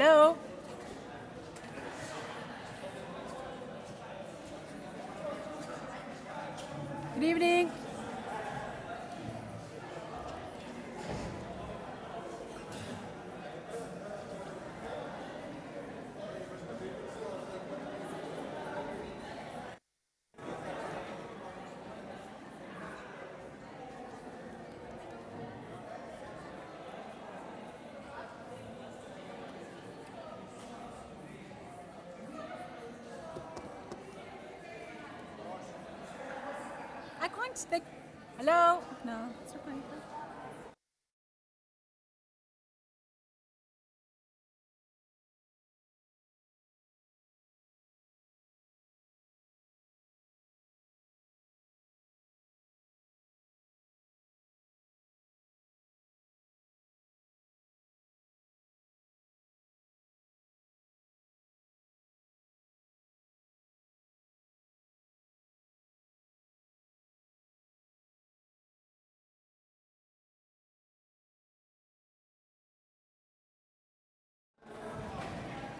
Hello? Good evening. I can't speak. Hello? No, it's not going through.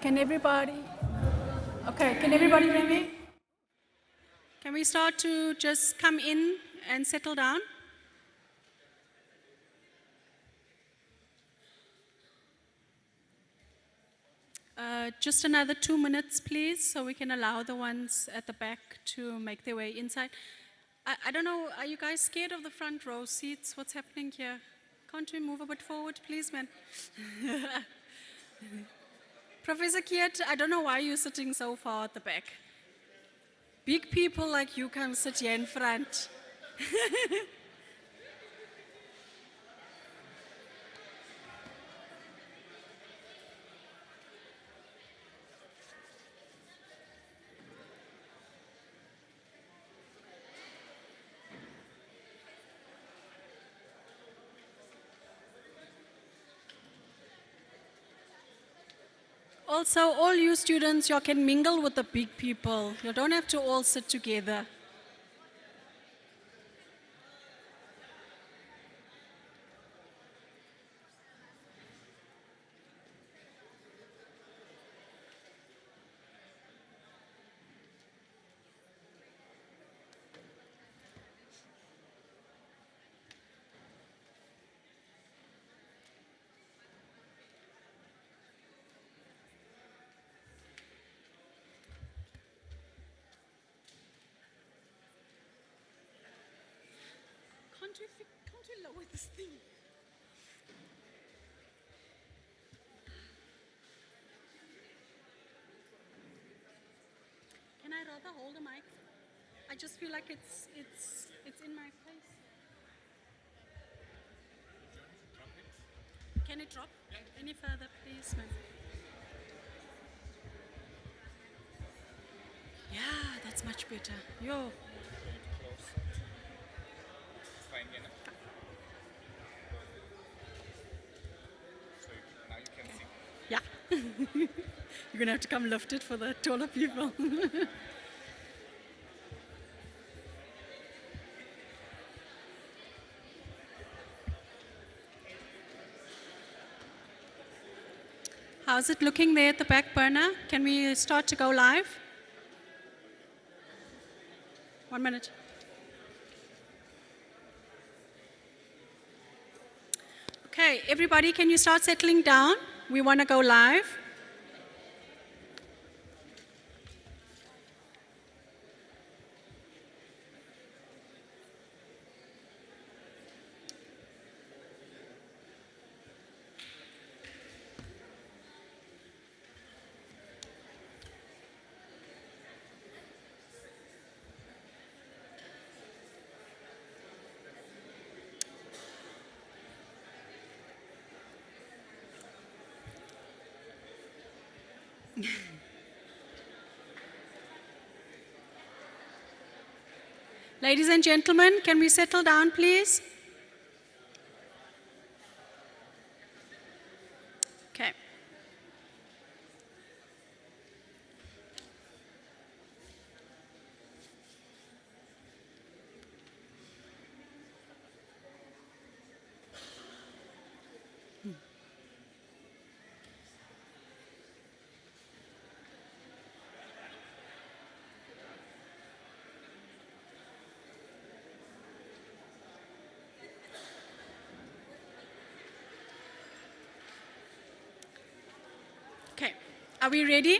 Can everybody? Okay, can everybody hear me? Can we start to just come in and settle down? Just another 2 minutes, please, so we can allow the ones at the back to make their way inside. I don't know, are you guys scared of the front row seats? What's happening here? Can't we move a bit forward, please, man? Professor Kiet, I don't know why you're sitting so far at the back. Big people like you can sit here in front. Also, all you students, you can mingle with the big people. You don't have to all sit together. Can't we lower this thing? Can I rather hold the mic? I just feel like it's in my face. Can it drop any further, please, ma'am? Yeah, that's much better. Yo. Yeah. You're going to have to come lift it for the taller people. How's it looking there at the back burner? Can we start to go live? 1 minute. Okay, everybody, can you start settling down? We want to go live. Ladies and gentlemen, can we settle down, please? Okay. Are we ready?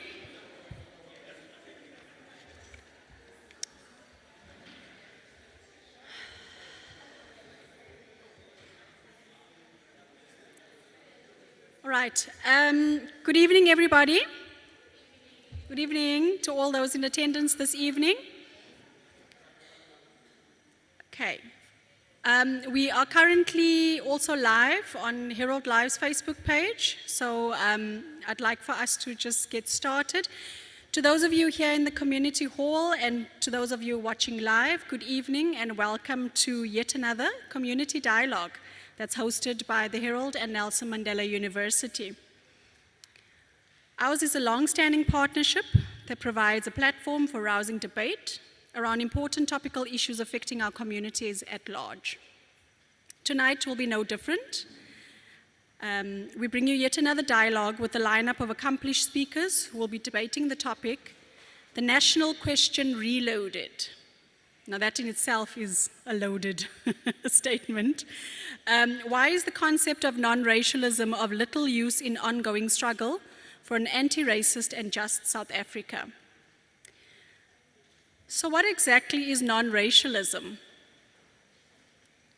All right. Good evening, everybody. Good evening to all those in attendance this evening. Okay. We are currently also live on Herald Live's Facebook page, so I'd like for us to just get started. To those of you here in the community hall and to those of you watching live, good evening and welcome to yet another community dialogue that's hosted by the Herald and Nelson Mandela University. Ours is a long-standing partnership that provides a platform for rousing debate around important topical issues affecting our communities at large. Tonight will be no different. We bring you yet another dialogue with a lineup of accomplished speakers who will be debating the topic, the national question reloaded. Now that in itself is a loaded statement. Why is the concept of non-racialism of little use in ongoing struggle for an anti-racist and just South Africa? So what exactly is non-racialism?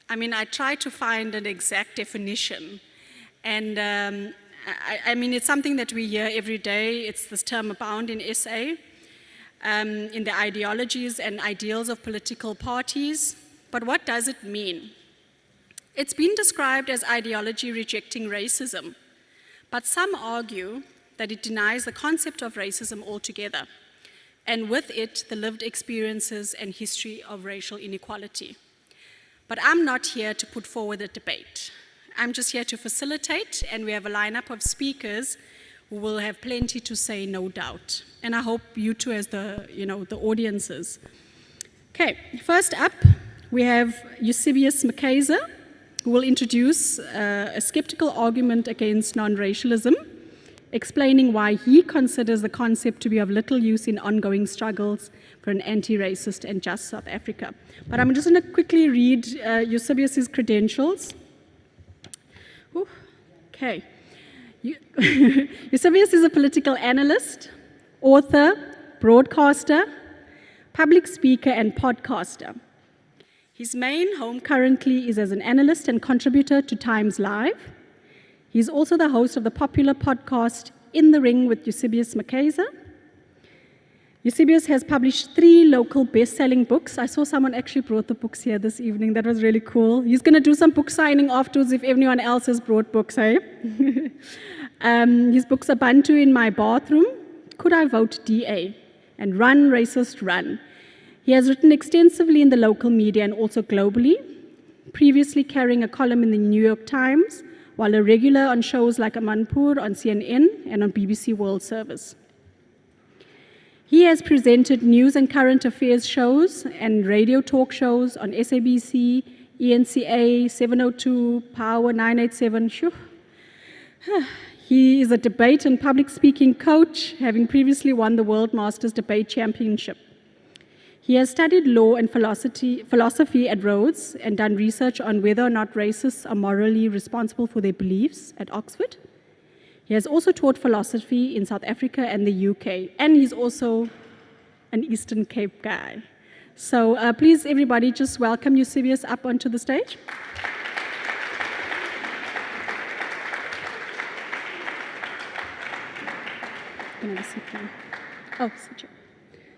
I mean, I tried to find an exact definition, and I mean, it's something that we hear every day. It's this term abound in SA, in the ideologies and ideals of political parties. But what does it mean? It's been described as ideology rejecting racism, but some argue that it denies the concept of racism altogether, and with it, the lived experiences and history of racial inequality. But I'm not here to put forward a debate. I'm just here to facilitate, and we have a lineup of speakers who will have plenty to say, no doubt. And I hope you too as the audiences. Okay, first up, we have Eusebius Makaza, who will introduce a skeptical argument against non-racialism, explaining why he considers the concept to be of little use in ongoing struggles for an anti-racist and just South Africa. But I'm just going to quickly read Eusebius's credentials. Ooh, okay. Eusebius is a political analyst, author, broadcaster, public speaker, and podcaster. His main home currently is as an analyst and contributor to Times Live. He's also the host of the popular podcast In the Ring with Eusebius Makaza. Eusebius has published 3 local best-selling books. I saw someone actually brought the books here this evening. That was really cool. He's going to do some book signing afterwards if anyone else has brought books, hey? His books are Bantu in My Bathroom, Could I Vote DA, and Run, Racist, Run. He has written extensively in the local media and also globally, previously carrying a column in the New York Times, while a regular on shows like Amanpur on CNN and on BBC World Service. He has presented news and current affairs shows and radio talk shows on SABC, ENCA, 702, Power 987. He is a debate and public speaking coach, having previously won the World Masters Debate Championship. He has studied law and philosophy at Rhodes and done research on whether or not racists are morally responsible for their beliefs at Oxford. He has also taught philosophy in South Africa and the UK, and he's also an Eastern Cape guy. So please, everybody, just welcome Eusebius up onto the stage. Can I have a seat here? Oh, sit here.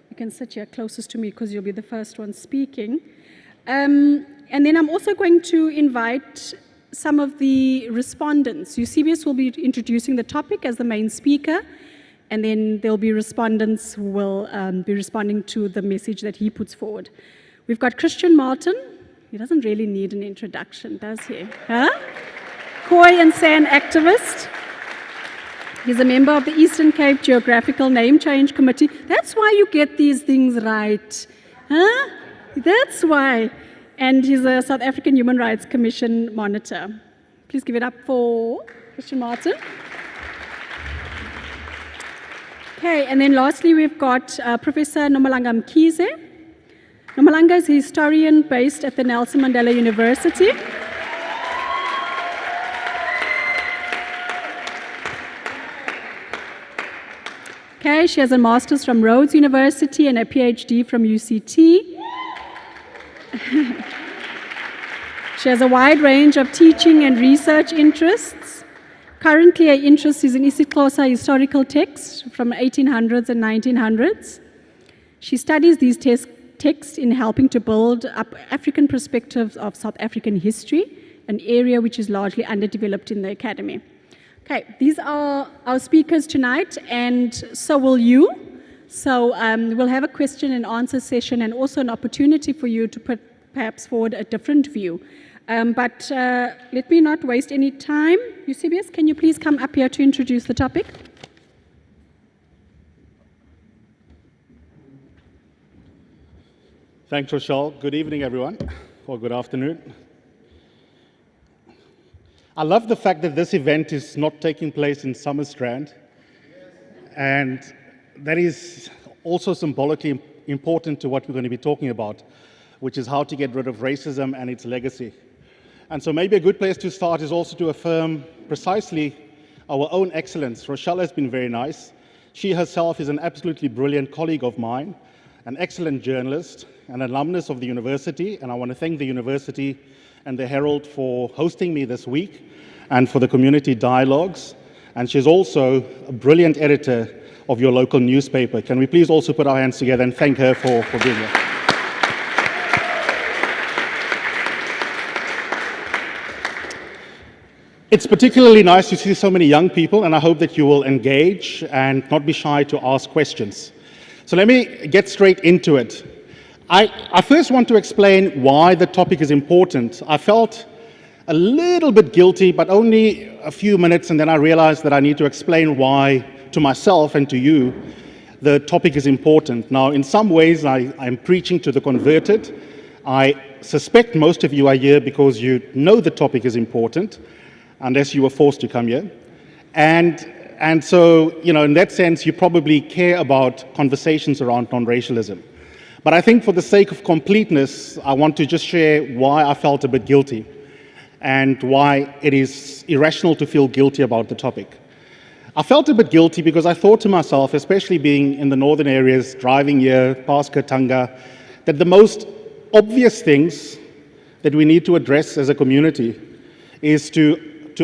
You can sit here closest to me because you'll be the first one speaking. And then I'm also going to invite some of the respondents. Eusebius will be introducing the topic as the main speaker, and then there'll be respondents who will be responding to the message that he puts forward. We've got Christian Martin. He doesn't really need an introduction, does he? Huh? Khoi and San activist. He's a member of the Eastern Cape Geographical Name Change Committee. That's why you get these things right. Huh? That's why. And he's a South African Human Rights Commission monitor. Please give it up for Christian Martin. Okay, and then lastly we've got Professor Nomalanga Mkhize. Nomalanga is a historian based at the Nelson Mandela University. Okay, she has a master's from Rhodes University and a PhD from UCT. She has a wide range of teaching and research interests. Currently, her interest is in isiXhosa historical texts from 1800s and 1900s. She studies these texts in helping to build up African perspectives of South African history, an area which is largely underdeveloped in the academy. Okay, these are our speakers tonight, and so will you. So we'll have a question and answer session and also an opportunity for you to put perhaps forward a different view. But let me not waste any time. Eusebius, can you please come up here to introduce the topic? Thanks, Rochelle. Good evening, everyone, or good afternoon. I love the fact that this event is not taking place in Summerstrand, and that is also symbolically important to what we're going to be talking about, which is how to get rid of racism and its legacy. And so maybe a good place to start is also to affirm precisely our own excellence. Rochelle has been very nice. She herself is an absolutely brilliant colleague of mine, an excellent journalist, an alumnus of the university, and I want to thank the university and the Herald for hosting me this week and for the community dialogues. And she's also a brilliant editor of your local newspaper. Can we please also put our hands together and thank her for being here? It's particularly nice to see so many young people, and I hope that you will engage and not be shy to ask questions. So let me get straight into it. I first want to explain why the topic is important. I felt a little bit guilty, but only a few minutes, and then I realized that I need to explain why to myself and to you the topic is important. Now, in some ways, I'm preaching to the converted. I suspect most of you are here because you know the topic is important, unless you were forced to come here. And so, you know, in that sense, you probably care about conversations around non-racialism. But I think for the sake of completeness, I want to just share why I felt a bit guilty and why it is irrational to feel guilty about the topic. I felt a bit guilty because I thought to myself, especially being in the northern areas, driving here, past Katanga, that the most obvious things that we need to address as a community is to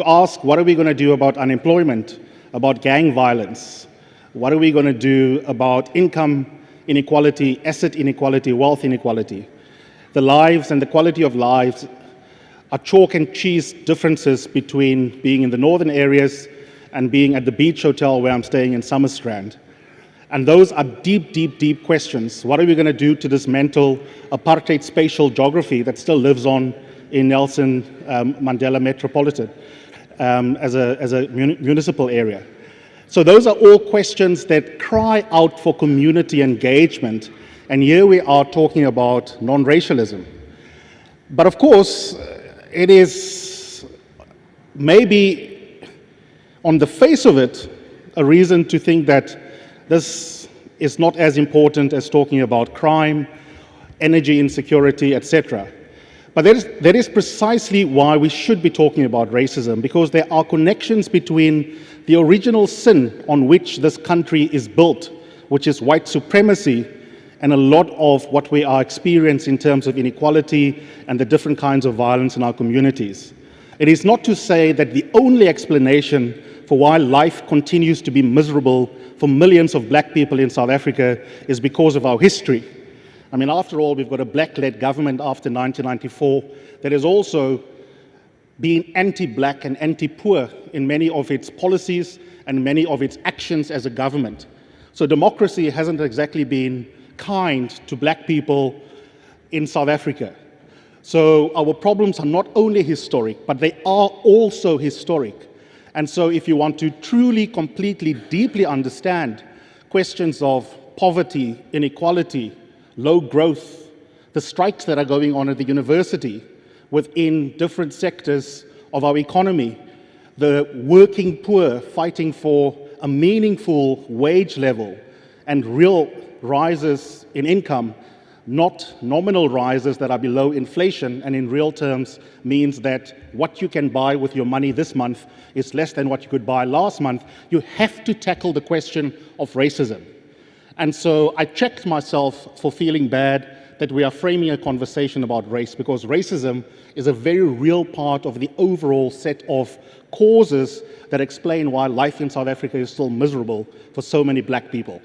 ask, what are we going to do about unemployment, about gang violence? What are we going to do about income inequality, asset inequality, wealth inequality? The lives and the quality of lives are chalk and cheese differences between being in the northern areas and being at the beach hotel where I'm staying in Summerstrand. And those are deep, deep, deep questions. What are we going to do to dismantle apartheid spatial geography that still lives on in Nelson Mandela Metropolitan as a municipal area? So those are all questions that cry out for community engagement, and here we are talking about non-racialism. But of course, it is maybe on the face of it a reason to think that this is not as important as talking about crime, energy insecurity, etc. But that is precisely why we should be talking about racism, because there are connections between the original sin on which this country is built, which is white supremacy, and a lot of what we are experiencing in terms of inequality and the different kinds of violence in our communities. It is not to say that the only explanation for why life continues to be miserable for millions of black people in South Africa is because of our history. I mean, after all, we've got a black-led government after 1994 that has also been anti-black and anti-poor in many of its policies and many of its actions as a government. So democracy hasn't exactly been kind to black people in South Africa. So our problems are not only historic, but they are also historic. And so if you want to truly, completely, deeply understand questions of poverty, inequality, low growth, the strikes that are going on at the university within different sectors of our economy, the working poor fighting for a meaningful wage level and real rises in income, not nominal rises that are below inflation, and in real terms means that what you can buy with your money this month is less than what you could buy last month, you have to tackle the question of racism. And so I checked myself for feeling bad that we are framing a conversation about race, because racism is a very real part of the overall set of causes that explain why life in South Africa is still miserable for so many black people.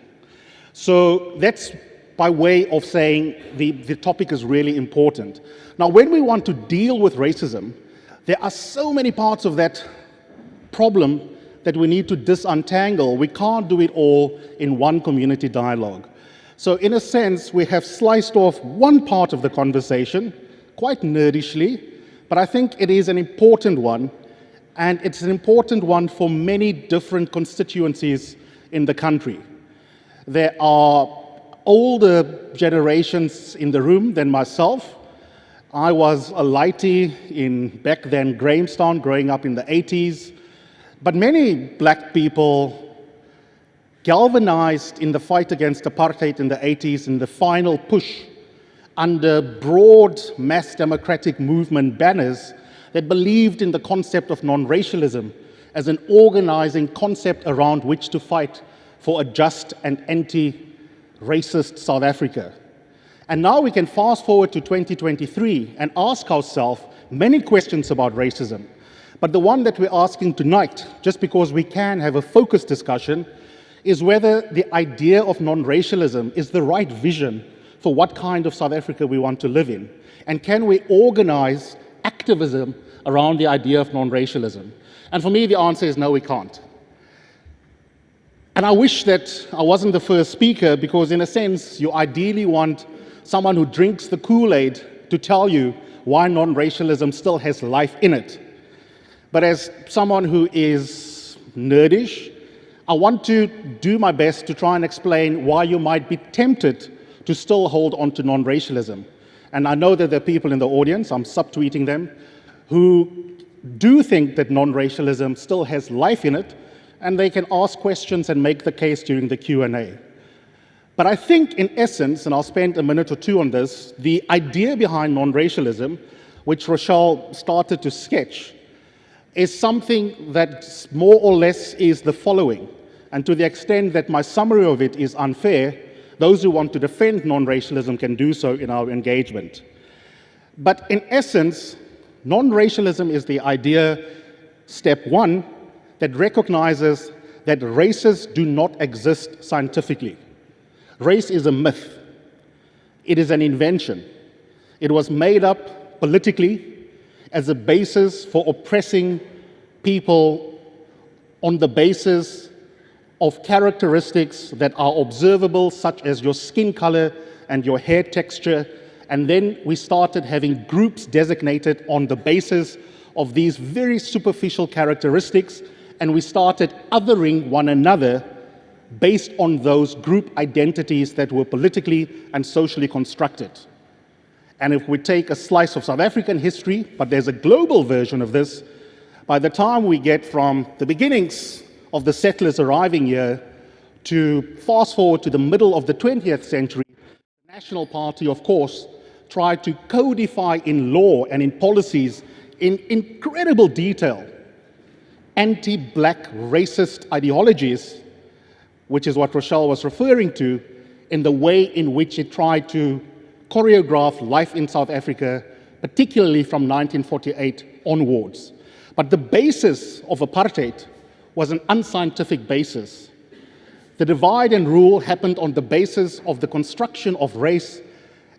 So that's by way of saying the topic is really important. Now, when we want to deal with racism, there are so many parts of that problem that we need to disentangle. We can't do it all in one community dialogue. So in a sense, we have sliced off one part of the conversation, quite nerdishly, but I think it is an important one, and it's an important one for many different constituencies in the country. There are older generations in the room than myself. I was a lightie in back then Grahamstown, growing up in the 80s. But many black people galvanized in the fight against apartheid in the 80s in the final push under broad mass democratic movement banners that believed in the concept of non-racialism as an organizing concept around which to fight for a just and anti-racist South Africa. And now we can fast forward to 2023 and ask ourselves many questions about racism. But the one that we're asking tonight, just because we can have a focused discussion, is whether the idea of non-racialism is the right vision for what kind of South Africa we want to live in. And can we organize activism around the idea of non-racialism? And for me, the answer is no, we can't. And I wish that I wasn't the first speaker, because in a sense, you ideally want someone who drinks the Kool-Aid to tell you why non-racialism still has life in it. But as someone who is nerdish, I want to do my best to try and explain why you might be tempted to still hold on to non-racialism. And I know that there are people in the audience, I'm subtweeting them, who do think that non-racialism still has life in it, and they can ask questions and make the case during the Q&A. But I think in essence, and I'll spend a minute or two on this, the idea behind non-racialism, which Rochelle started to sketch, is something that more or less is the following. And to the extent that my summary of it is unfair, those who want to defend non-racialism can do so in our engagement. But in essence, non-racialism is the idea, step one, that recognizes that races do not exist scientifically. Race is a myth. It is an invention. It was made up politically as a basis for oppressing people on the basis of characteristics that are observable, such as your skin color and your hair texture. And then we started having groups designated on the basis of these very superficial characteristics, and we started othering one another based on those group identities that were politically and socially constructed. And if we take a slice of South African history, but there's a global version of this, by the time we get from the beginnings of the settlers arriving here to fast forward to the middle of the 20th century, the National Party, of course, tried to codify in law and in policies in incredible detail anti-black racist ideologies, which is what Rochelle was referring to, in the way in which it tried to choreograph life in South Africa, particularly from 1948 onwards. But the basis of apartheid was an unscientific basis. The divide and rule happened on the basis of the construction of race,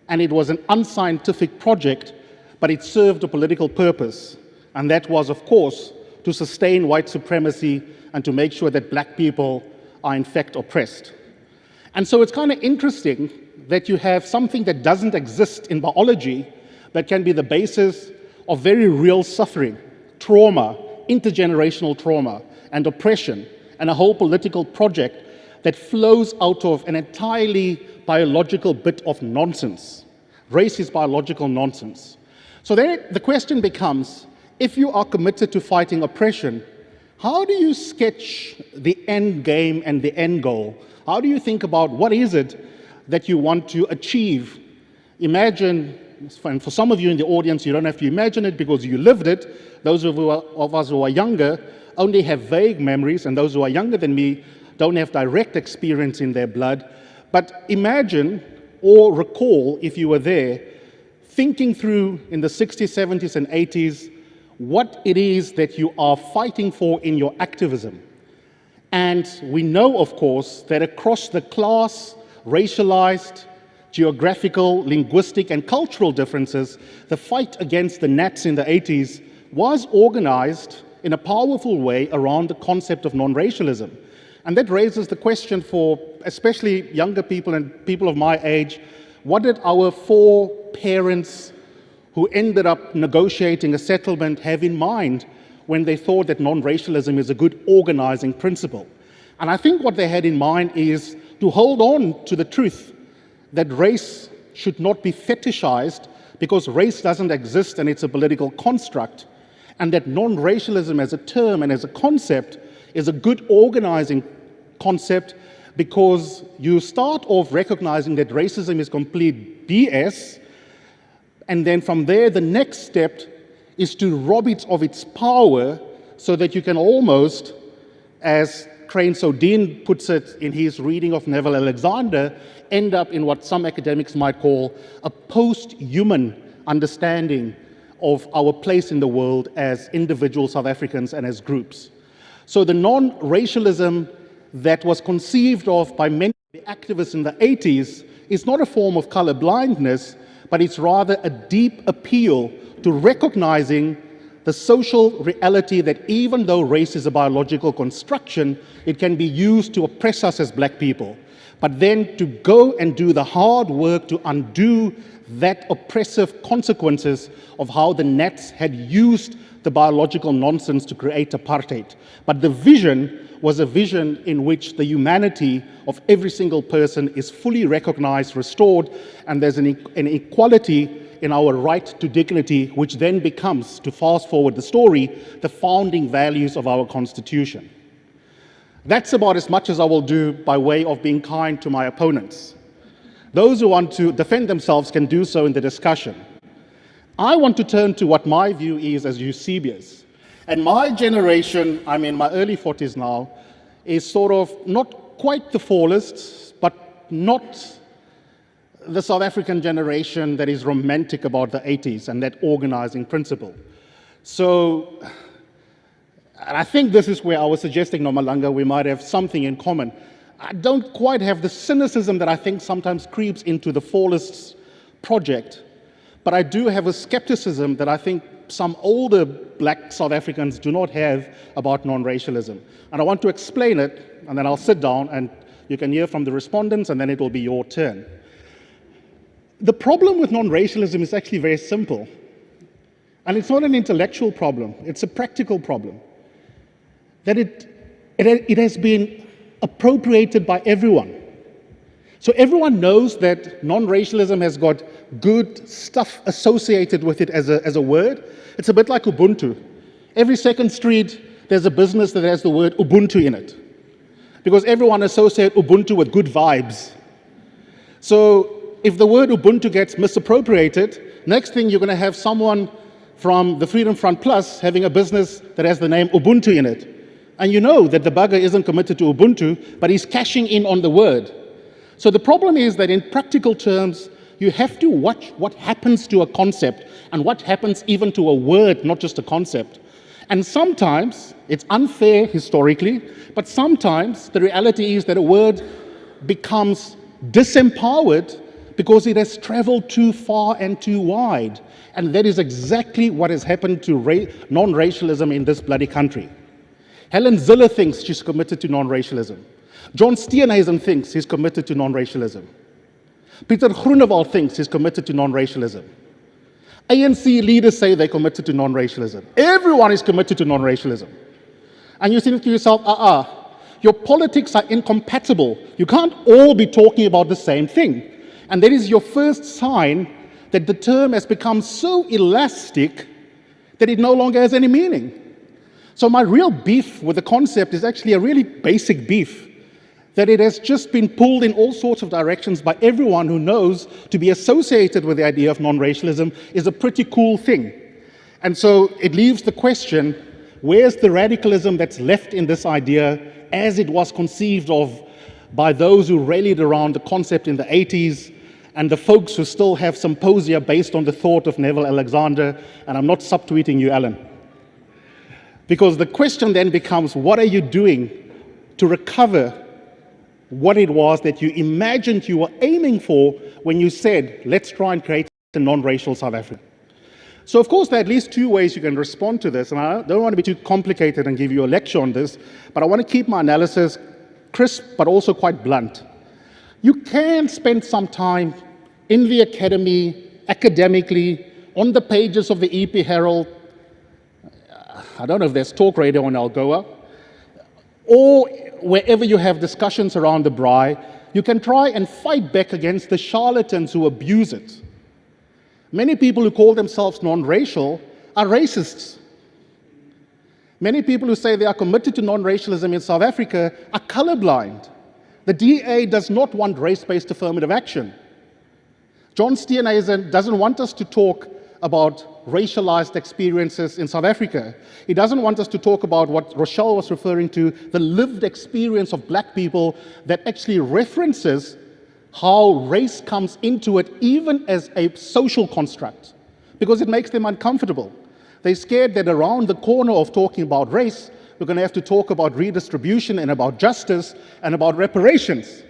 and it was an unscientific project, but it served a political purpose. And that was, of course, to sustain white supremacy and to make sure that black people are in fact oppressed. And so it's kind of interesting that you have something that doesn't exist in biology that can be the basis of very real suffering, trauma, intergenerational trauma, and oppression, and a whole political project that flows out of an entirely biological bit of nonsense. Race is biological nonsense. So then the question becomes, if you are committed to fighting oppression, how do you sketch the end game and the end goal? How do you think about what is it that you want to achieve Imagine, and for some of you in the audience, you don't have to imagine it because you lived it. Those of us who are younger only have vague memories, and those who are younger than me don't have direct experience in their blood. But imagine or recall, if you were there, thinking through in the 60s, 70s, and 80s what it is that you are fighting for in your activism. And we know, of course, that across the class, racialized, geographical, linguistic, and cultural differences, the fight against the Nats in the 80s was organized in a powerful way around the concept of non-racialism. And that raises the question for especially younger people and people of my age, what did our foreparents who ended up negotiating a settlement have in mind when they thought that non-racialism is a good organizing principle? And I think what they had in mind is to hold on to the truth that race should not be fetishized because race doesn't exist and it's a political construct, and that non-racialism as a term and as a concept is a good organizing concept because you start off recognizing that racism is complete BS, and then from there the next step is to rob it of its power so that you can almost, as Crane Sodin puts it in his reading of Neville Alexander, end up in what some academics might call a post-human understanding of our place in the world as individual South Africans and as groups. So the non-racialism that was conceived of by many activists in the 80s is not a form of color blindness, but it's rather a deep appeal to recognizing the social reality that even though race is a biological construction, it can be used to oppress us as black people. But then to go and do the hard work to undo that oppressive consequences of how the Nats had used the biological nonsense to create apartheid. But the vision was a vision in which the humanity of every single person is fully recognized, restored, and there's an equality in our right to dignity, which then becomes, to fast forward the story, the founding values of our Constitution. That's about as much as I will do by way of being kind to my opponents. Those who want to defend themselves can do so in the discussion. I want to turn to what my view is as Eusebius. And my generation, I'm in my early 40s now, is sort of not quite the fallest, but not the South African generation that is romantic about the 80s and that organizing principle. So, and I think this is where I was suggesting, Nomalanga, we might have something in common. I don't quite have the cynicism that I think sometimes creeps into the fallists project, but I do have a skepticism that I think some older black South Africans do not have about non-racialism. And I want to explain it, and then I'll sit down and you can hear from the respondents, and then it will be your turn. The problem with non-racialism is actually very simple. And it's not an intellectual problem, it's a practical problem. That it has been appropriated by everyone. So everyone knows that non-racialism has got good stuff associated with it as a word. It's a bit like Ubuntu. Every second street, there's a business that has the word Ubuntu in it, because everyone associates Ubuntu with good vibes. So if the word Ubuntu gets misappropriated, next thing you're going to have someone from the Freedom Front Plus having a business that has the name Ubuntu in it. And you know that the bugger isn't committed to Ubuntu, but he's cashing in on the word. So the problem is that in practical terms, you have to watch what happens to a concept and what happens even to a word, not just a concept. And sometimes, it's unfair historically, but sometimes the reality is that a word becomes disempowered because it has traveled too far and too wide. And that is exactly what has happened to non-racialism in this bloody country. Helen Zille thinks she's committed to non-racialism. John Steenhuisen thinks he's committed to non-racialism. Peter Groenewald thinks he's committed to non-racialism. ANC leaders say they're committed to non-racialism. Everyone is committed to non-racialism. And you think to yourself, your politics are incompatible. You can't all be talking about the same thing. And that is your first sign that the term has become so elastic that it no longer has any meaning. So my real beef with the concept is actually a really basic beef, that it has just been pulled in all sorts of directions by everyone who knows to be associated with the idea of non-racialism is a pretty cool thing. And so it leaves the question, where's the radicalism that's left in this idea as it was conceived of by those who rallied around the concept in the 80s and the folks who still have symposia based on the thought of Neville Alexander, and I'm not subtweeting you, Alan. Because the question then becomes, what are you doing to recover what it was that you imagined you were aiming for when you said, let's try and create a non-racial South Africa? So of course, there are at least two ways you can respond to this, and I don't want to be too complicated and give you a lecture on this, but I want to keep my analysis crisp, but also quite blunt. You can spend some time in the academy, academically, on the pages of the EP Herald, I don't know if there's talk radio on Algoa, or wherever you have discussions around the braai, you can try and fight back against the charlatans who abuse it. Many people who call themselves non-racial are racists. Many people who say they are committed to non-racialism in South Africa are colorblind. The DA does not want race-based affirmative action. John Steenhuisen doesn't want us to talk about racialized experiences in South Africa. He doesn't want us to talk about what Rochelle was referring to, the lived experience of black people that actually references how race comes into it even as a social construct, because it makes them uncomfortable. They're scared that around the corner of talking about race, we're going to have to talk about redistribution and about justice and about reparations.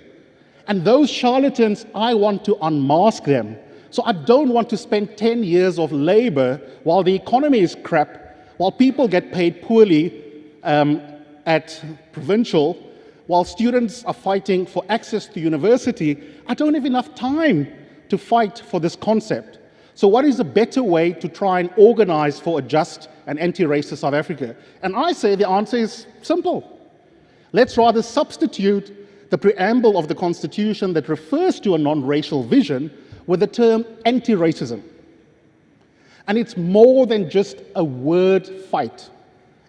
And those charlatans, I want to unmask them. So I don't want to spend 10 years of labor while the economy is crap, while people get paid poorly at provincial, while students are fighting for access to university. I don't have enough time to fight for this concept. So what is a better way to try and organize for a just and anti-racist South Africa? And I say the answer is simple. Let's rather substitute the preamble of the Constitution that refers to a non-racial vision with the term anti-racism. And it's more than just a word fight.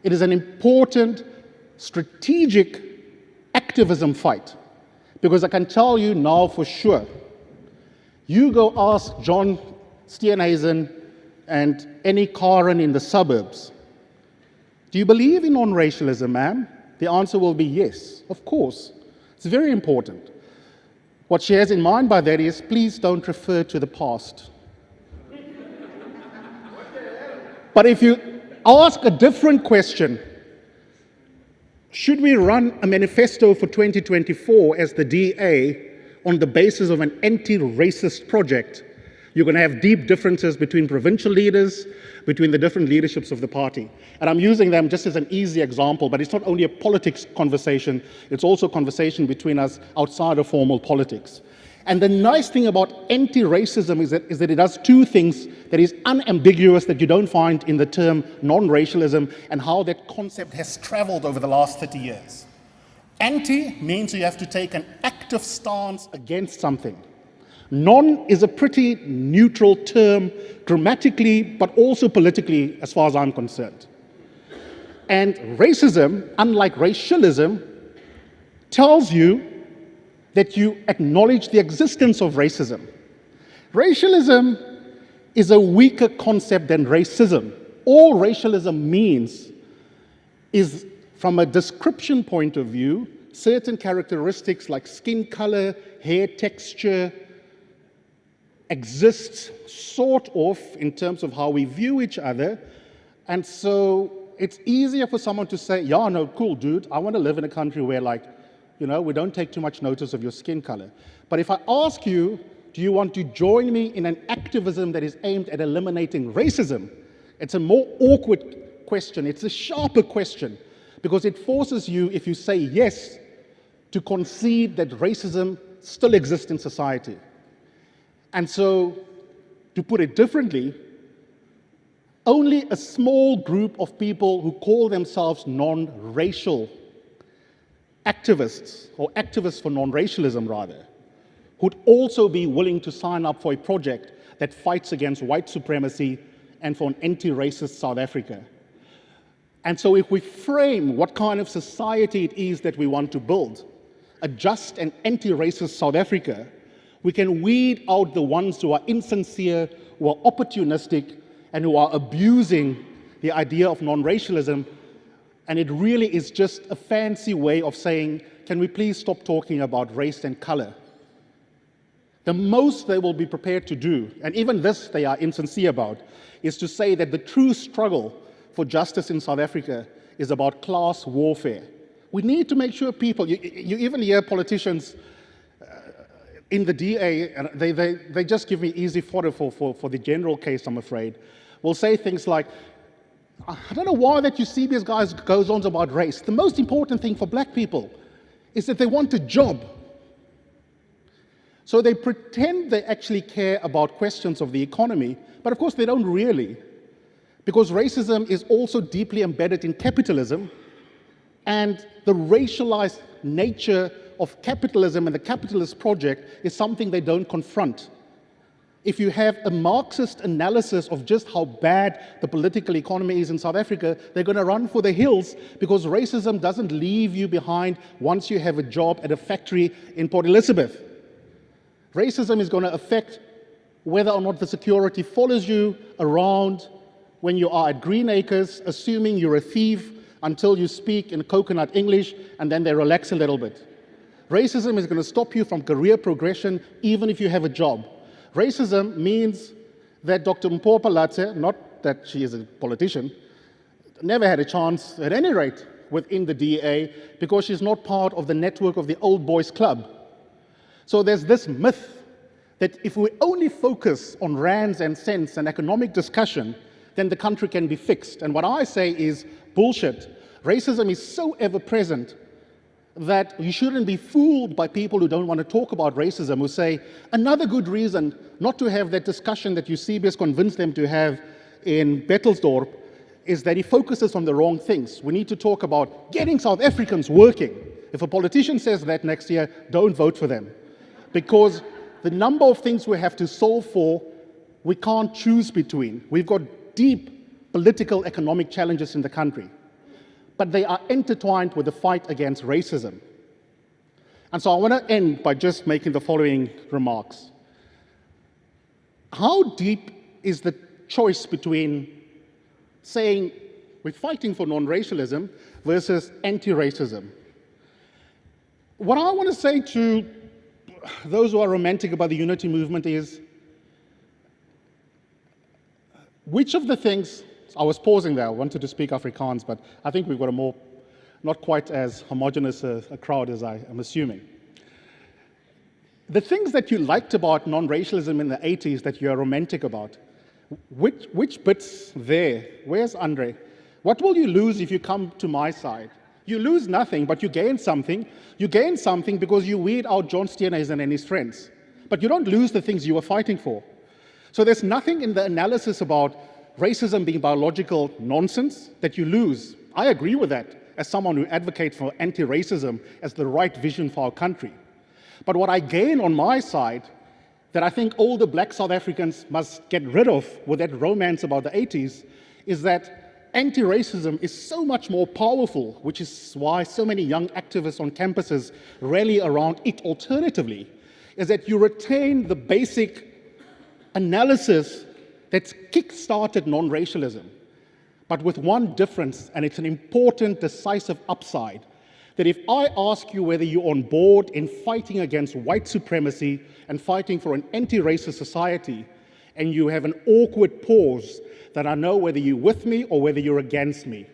It is an important strategic activism fight. Because I can tell you now for sure, you go ask John Steenhuisen and any Karen in the suburbs, do you believe in non-racialism, ma'am? The answer will be yes, of course. It's very important. What she has in mind by that is, please don't refer to the past. But if you ask a different question, should we run a manifesto for 2024 as the DA on the basis of an anti-racist project? You're going to have deep differences between provincial leaders, between the different leaderships of the party. And I'm using them just as an easy example, but it's not only a politics conversation, it's also a conversation between us outside of formal politics. And the nice thing about anti-racism is that it does two things that is unambiguous that you don't find in the term non-racialism and how that concept has traveled over the last 30 years. Anti means you have to take an active stance against something. Non is a pretty neutral term grammatically, but also politically, as far as I'm concerned. And racism, unlike racialism, tells you that you acknowledge the existence of racism. Racialism is a weaker concept than racism. All racialism means is, from a description point of view, certain characteristics like skin color, hair texture, exist sort of in terms of how we view each other. And so it's easier for someone to say, yeah, no, cool, dude, I want to live in a country where, like, you know, we don't take too much notice of your skin color. But if I ask you, do you want to join me in an activism that is aimed at eliminating racism? It's a more awkward question. It's a sharper question because it forces you, if you say yes, to concede that racism still exists in society. And so, to put it differently, only a small group of people who call themselves non-racial activists, or activists for non-racialism rather, would also be willing to sign up for a project that fights against white supremacy and for an anti-racist South Africa. And so if we frame what kind of society it is that we want to build, a just and anti-racist South Africa, we can weed out the ones who are insincere, who are opportunistic, and who are abusing the idea of non-racialism. And it really is just a fancy way of saying, can we please stop talking about race and color? The most they will be prepared to do, and even this they are insincere about, is to say that the true struggle for justice in South Africa is about class warfare. We need to make sure people, you even hear politicians in the DA, and they just give me easy fodder for the general case, I'm afraid, will say things like, I don't know why that Eusebius guys goes on about race. The most important thing for black people is that they want a job. So they pretend they actually care about questions of the economy, but of course they don't really, because racism is also deeply embedded in capitalism, and the racialized nature of capitalism and the capitalist project is something they don't confront. If you have a Marxist analysis of just how bad the political economy is in South Africa, they're going to run for the hills, because racism doesn't leave you behind once you have a job at a factory in Port Elizabeth. Racism is going to affect whether or not the security follows you around when you are at Green Acres, assuming you're a thief until you speak in coconut English, and then they relax a little bit. Racism is going to stop you from career progression even if you have a job. Racism means that Dr. Mpho Palatse, not that she is a politician, never had a chance at any rate within the DA because she's not part of the network of the Old Boys Club. So there's this myth that if we only focus on rands and cents and economic discussion, then the country can be fixed. And what I say is bullshit. Racism is so ever-present that you shouldn't be fooled by people who don't want to talk about racism, who say another good reason not to have that discussion that Eusebius convinced them to have in Bettelsdorp is that he focuses on the wrong things. We need to talk about getting South Africans working. If a politician says that next year, don't vote for them. Because the number of things we have to solve for, we can't choose between. We've got deep political, economic challenges in the country, but they are intertwined with the fight against racism. And so I want to end by just making the following remarks. How deep is the choice between saying we're fighting for non-racialism versus anti-racism? What I want to say to those who are romantic about the unity movement is, which of the things, I was pausing there, I wanted to speak Afrikaans, but I think we've got a more, not quite as homogenous a crowd as I am assuming. The things that you liked about non-racialism in the 80s that you're romantic about, which bits there? Where's Andre? What will you lose if you come to my side? You lose nothing, but you gain something. You gain something because you weed out John Steenhuisen and his friends. But you don't lose the things you were fighting for. So there's nothing in the analysis about racism being biological nonsense that you lose. I agree with that as someone who advocates for anti-racism as the right vision for our country. But what I gain on my side, that I think all the black South Africans must get rid of with that romance about the 80s, is that anti-racism is so much more powerful, which is why so many young activists on campuses rally around it alternatively, is that you retain the basic analysis that's kick-started non-racialism, but with one difference, and it's an important, decisive upside, that if I ask you whether you're on board in fighting against white supremacy and fighting for an anti-racist society, and you have an awkward pause, then I know whether you're with me or whether you're against me.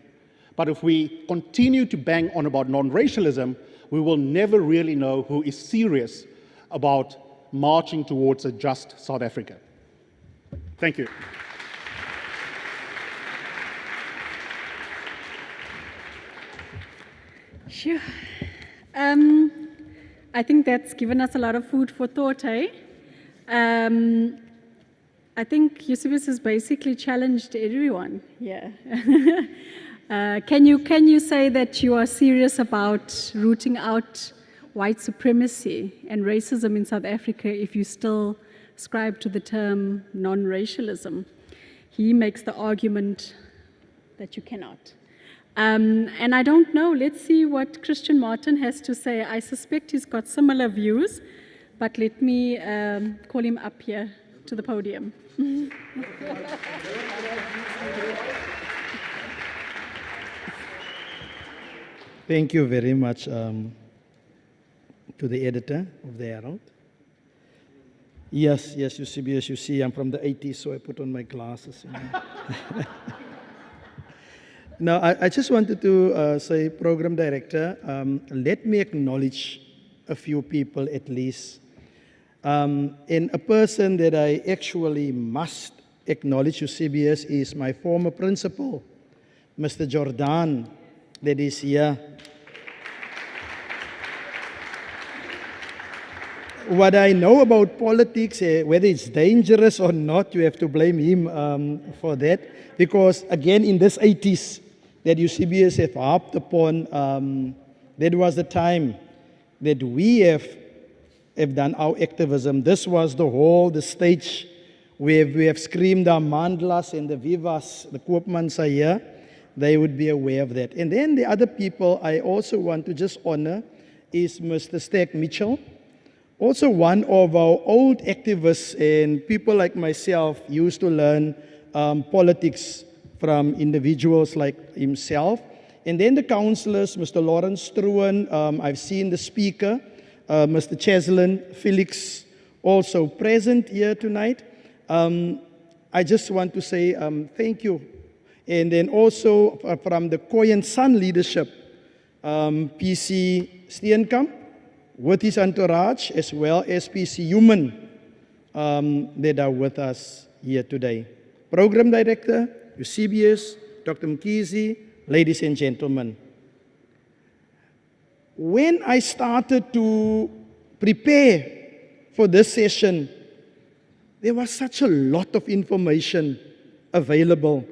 But if we continue to bang on about non-racialism, we will never really know who is serious about marching towards a just South Africa. Thank you. Sure. I think that's given us a lot of food for thought, eh? I think Eusebius has basically challenged everyone here. Can you say that you are serious about rooting out white supremacy and racism in South Africa if you still ascribe to the term non-racialism? He makes the argument that you cannot. And I don't know, let's see what Christian Martin has to say. I suspect he's got similar views, but let me call him up here to the podium. Thank you very much to the editor of the Herald. Yes, UCB, as you see, I'm from the 80s, so I put on my glasses. Now, I just wanted to say, Program Director, let me acknowledge a few people at least. And a person that I actually must acknowledge, UCBS, is my former principal, Mr. Jordan, that is here. What I know about politics, whether it's dangerous or not, you have to blame him for that. Because again, in this 80s that UCBS have harped upon, that was the time that we have done our activism. This was the hall, the stage, where we have screamed our mandlas and the vivas, the Koopmans are here. They would be aware of that. And then the other people I also want to just honor is Mr. Stack Mitchell. Also one of our old activists, and people like myself used to learn politics from individuals like himself. And then the councillors, Mr. Lawrence Struan, I've seen the speaker, Mr. Cheslin Felix, also present here tonight. I just want to say thank you. And then also from the Koyan Sun leadership, PC Steenkamp, with his entourage, as well as PC Human that are with us here today. Program Director, UCBS, Dr. Mkhize, ladies and gentlemen. When I started to prepare for this session, there was such a lot of information available.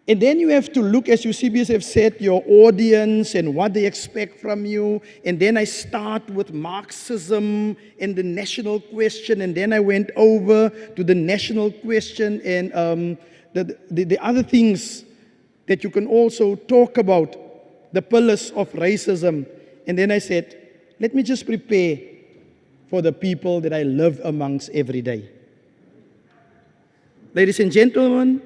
And then you have to look, as UCBS have said, your audience and what they expect from you. And then I start with Marxism and the national question. And then I went over to the national question and the other things that you can also talk about, the pillars of racism. And then I said, let me just prepare for the people that I live amongst every day. Ladies and gentlemen,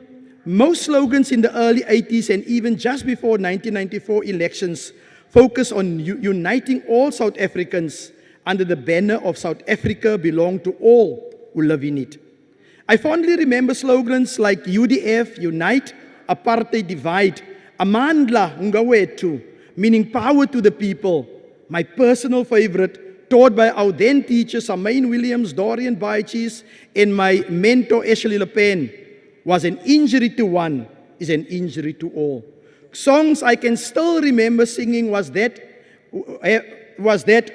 most slogans in the early 80s and even just before 1994 elections focus on uniting all South Africans under the banner of South Africa belong to all who live in it. I fondly remember slogans like UDF, Unite, Apartheid Divide, Amandla Ngawetu, meaning power to the people. My personal favorite, taught by our then teachers, Amain Williams, Dorian Baichis, and my mentor, Ashley Le Pen, was an injury to one is an injury to all. Songs I can still remember singing was that,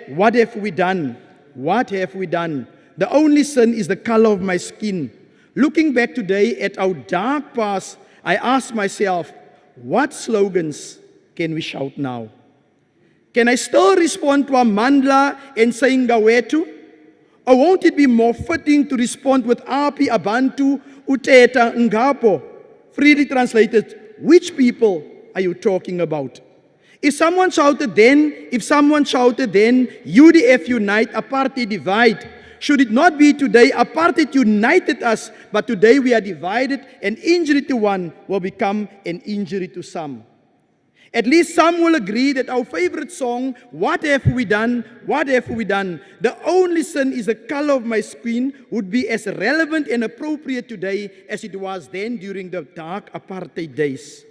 what have we done? What have we done? The only sin is the color of my skin. Looking back today at our dark past, I ask myself, what slogans can we shout now? Can I still respond to Amandla and say Ngawetu? Or won't it be more fitting to respond with Api Abantu Uteta Ngapo? Freely translated, which people are you talking about? If someone shouted then, UDF Unite, Apartheid Divide, should it not be today, Apartheid united us, but today we are divided, an injury to one will become an injury to some. At least some will agree that our favorite song, What Have We Done? What Have We Done? The only sin is the color of my skin would be as relevant and appropriate today as it was then during the dark apartheid days.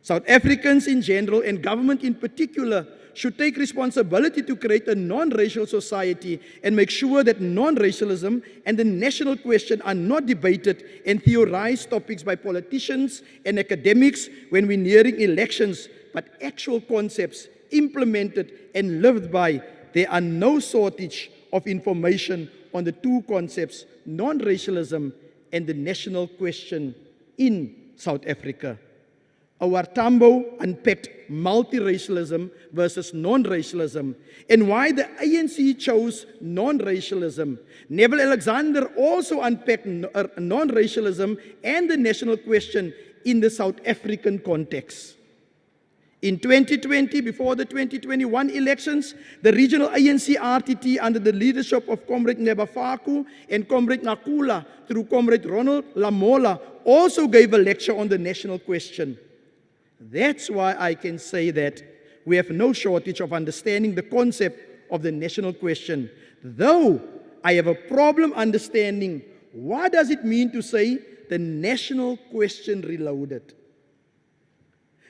South Africans in general and government in particular should take responsibility to create a non-racial society and make sure that non-racialism and the national question are not debated and theorized topics by politicians and academics when we're nearing elections, but actual concepts implemented and lived by. There are no shortage of information on the two concepts, non-racialism and the national question in South Africa. Our Tambo unpacked multiracialism versus non-racialism and why the ANC chose non-racialism. Neville Alexander also unpacked non-racialism and the national question in the South African context. In 2020, before the 2021 elections, the regional ANC RTT under the leadership of Comrade Nebafaku and Comrade Nakula through Comrade Ronald Lamola also gave a lecture on the national question. That's why I can say that we have no shortage of understanding the concept of the national question, though I have a problem understanding what does it mean to say the national question reloaded.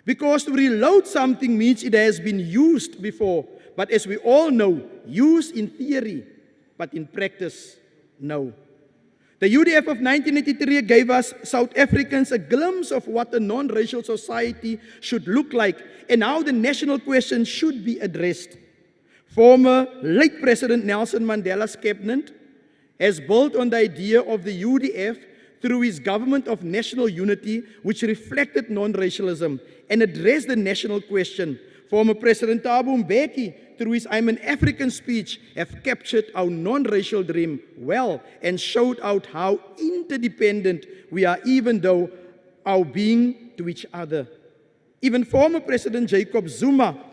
Because to reload something means it has been used before, but as we all know, used in theory, but in practice, no. The UDF of 1983 gave us South Africans a glimpse of what a non-racial society should look like and how the national question should be addressed. Former late President Nelson Mandela's cabinet has built on the idea of the UDF through his government of national unity, which reflected non-racialism and addressed the national question. Former President Thabo Mbeki, through his I'm an African speech, have captured our non-racial dream well and showed out how interdependent we are, even though our being to each other. Even former President Jacob Zuma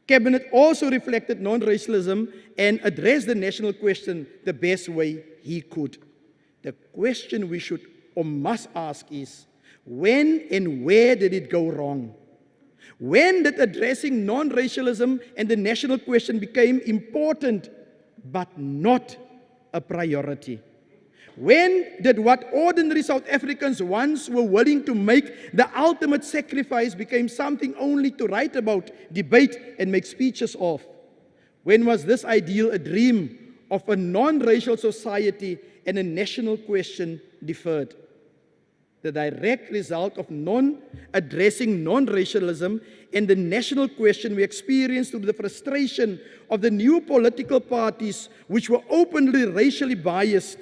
cabinet also reflected non-racialism and addressed the national question the best way he could. The question we should or must ask is, when and where did it go wrong? When did addressing non-racialism and the national question became important but not a priority? When did what ordinary South Africans once were willing to make the ultimate sacrifice became something only to write about, debate, and make speeches of? When was this ideal a dream of a non-racial society and a national question deferred? The direct result of addressing non-racialism and the national question we experienced through the frustration of the new political parties which were openly racially biased,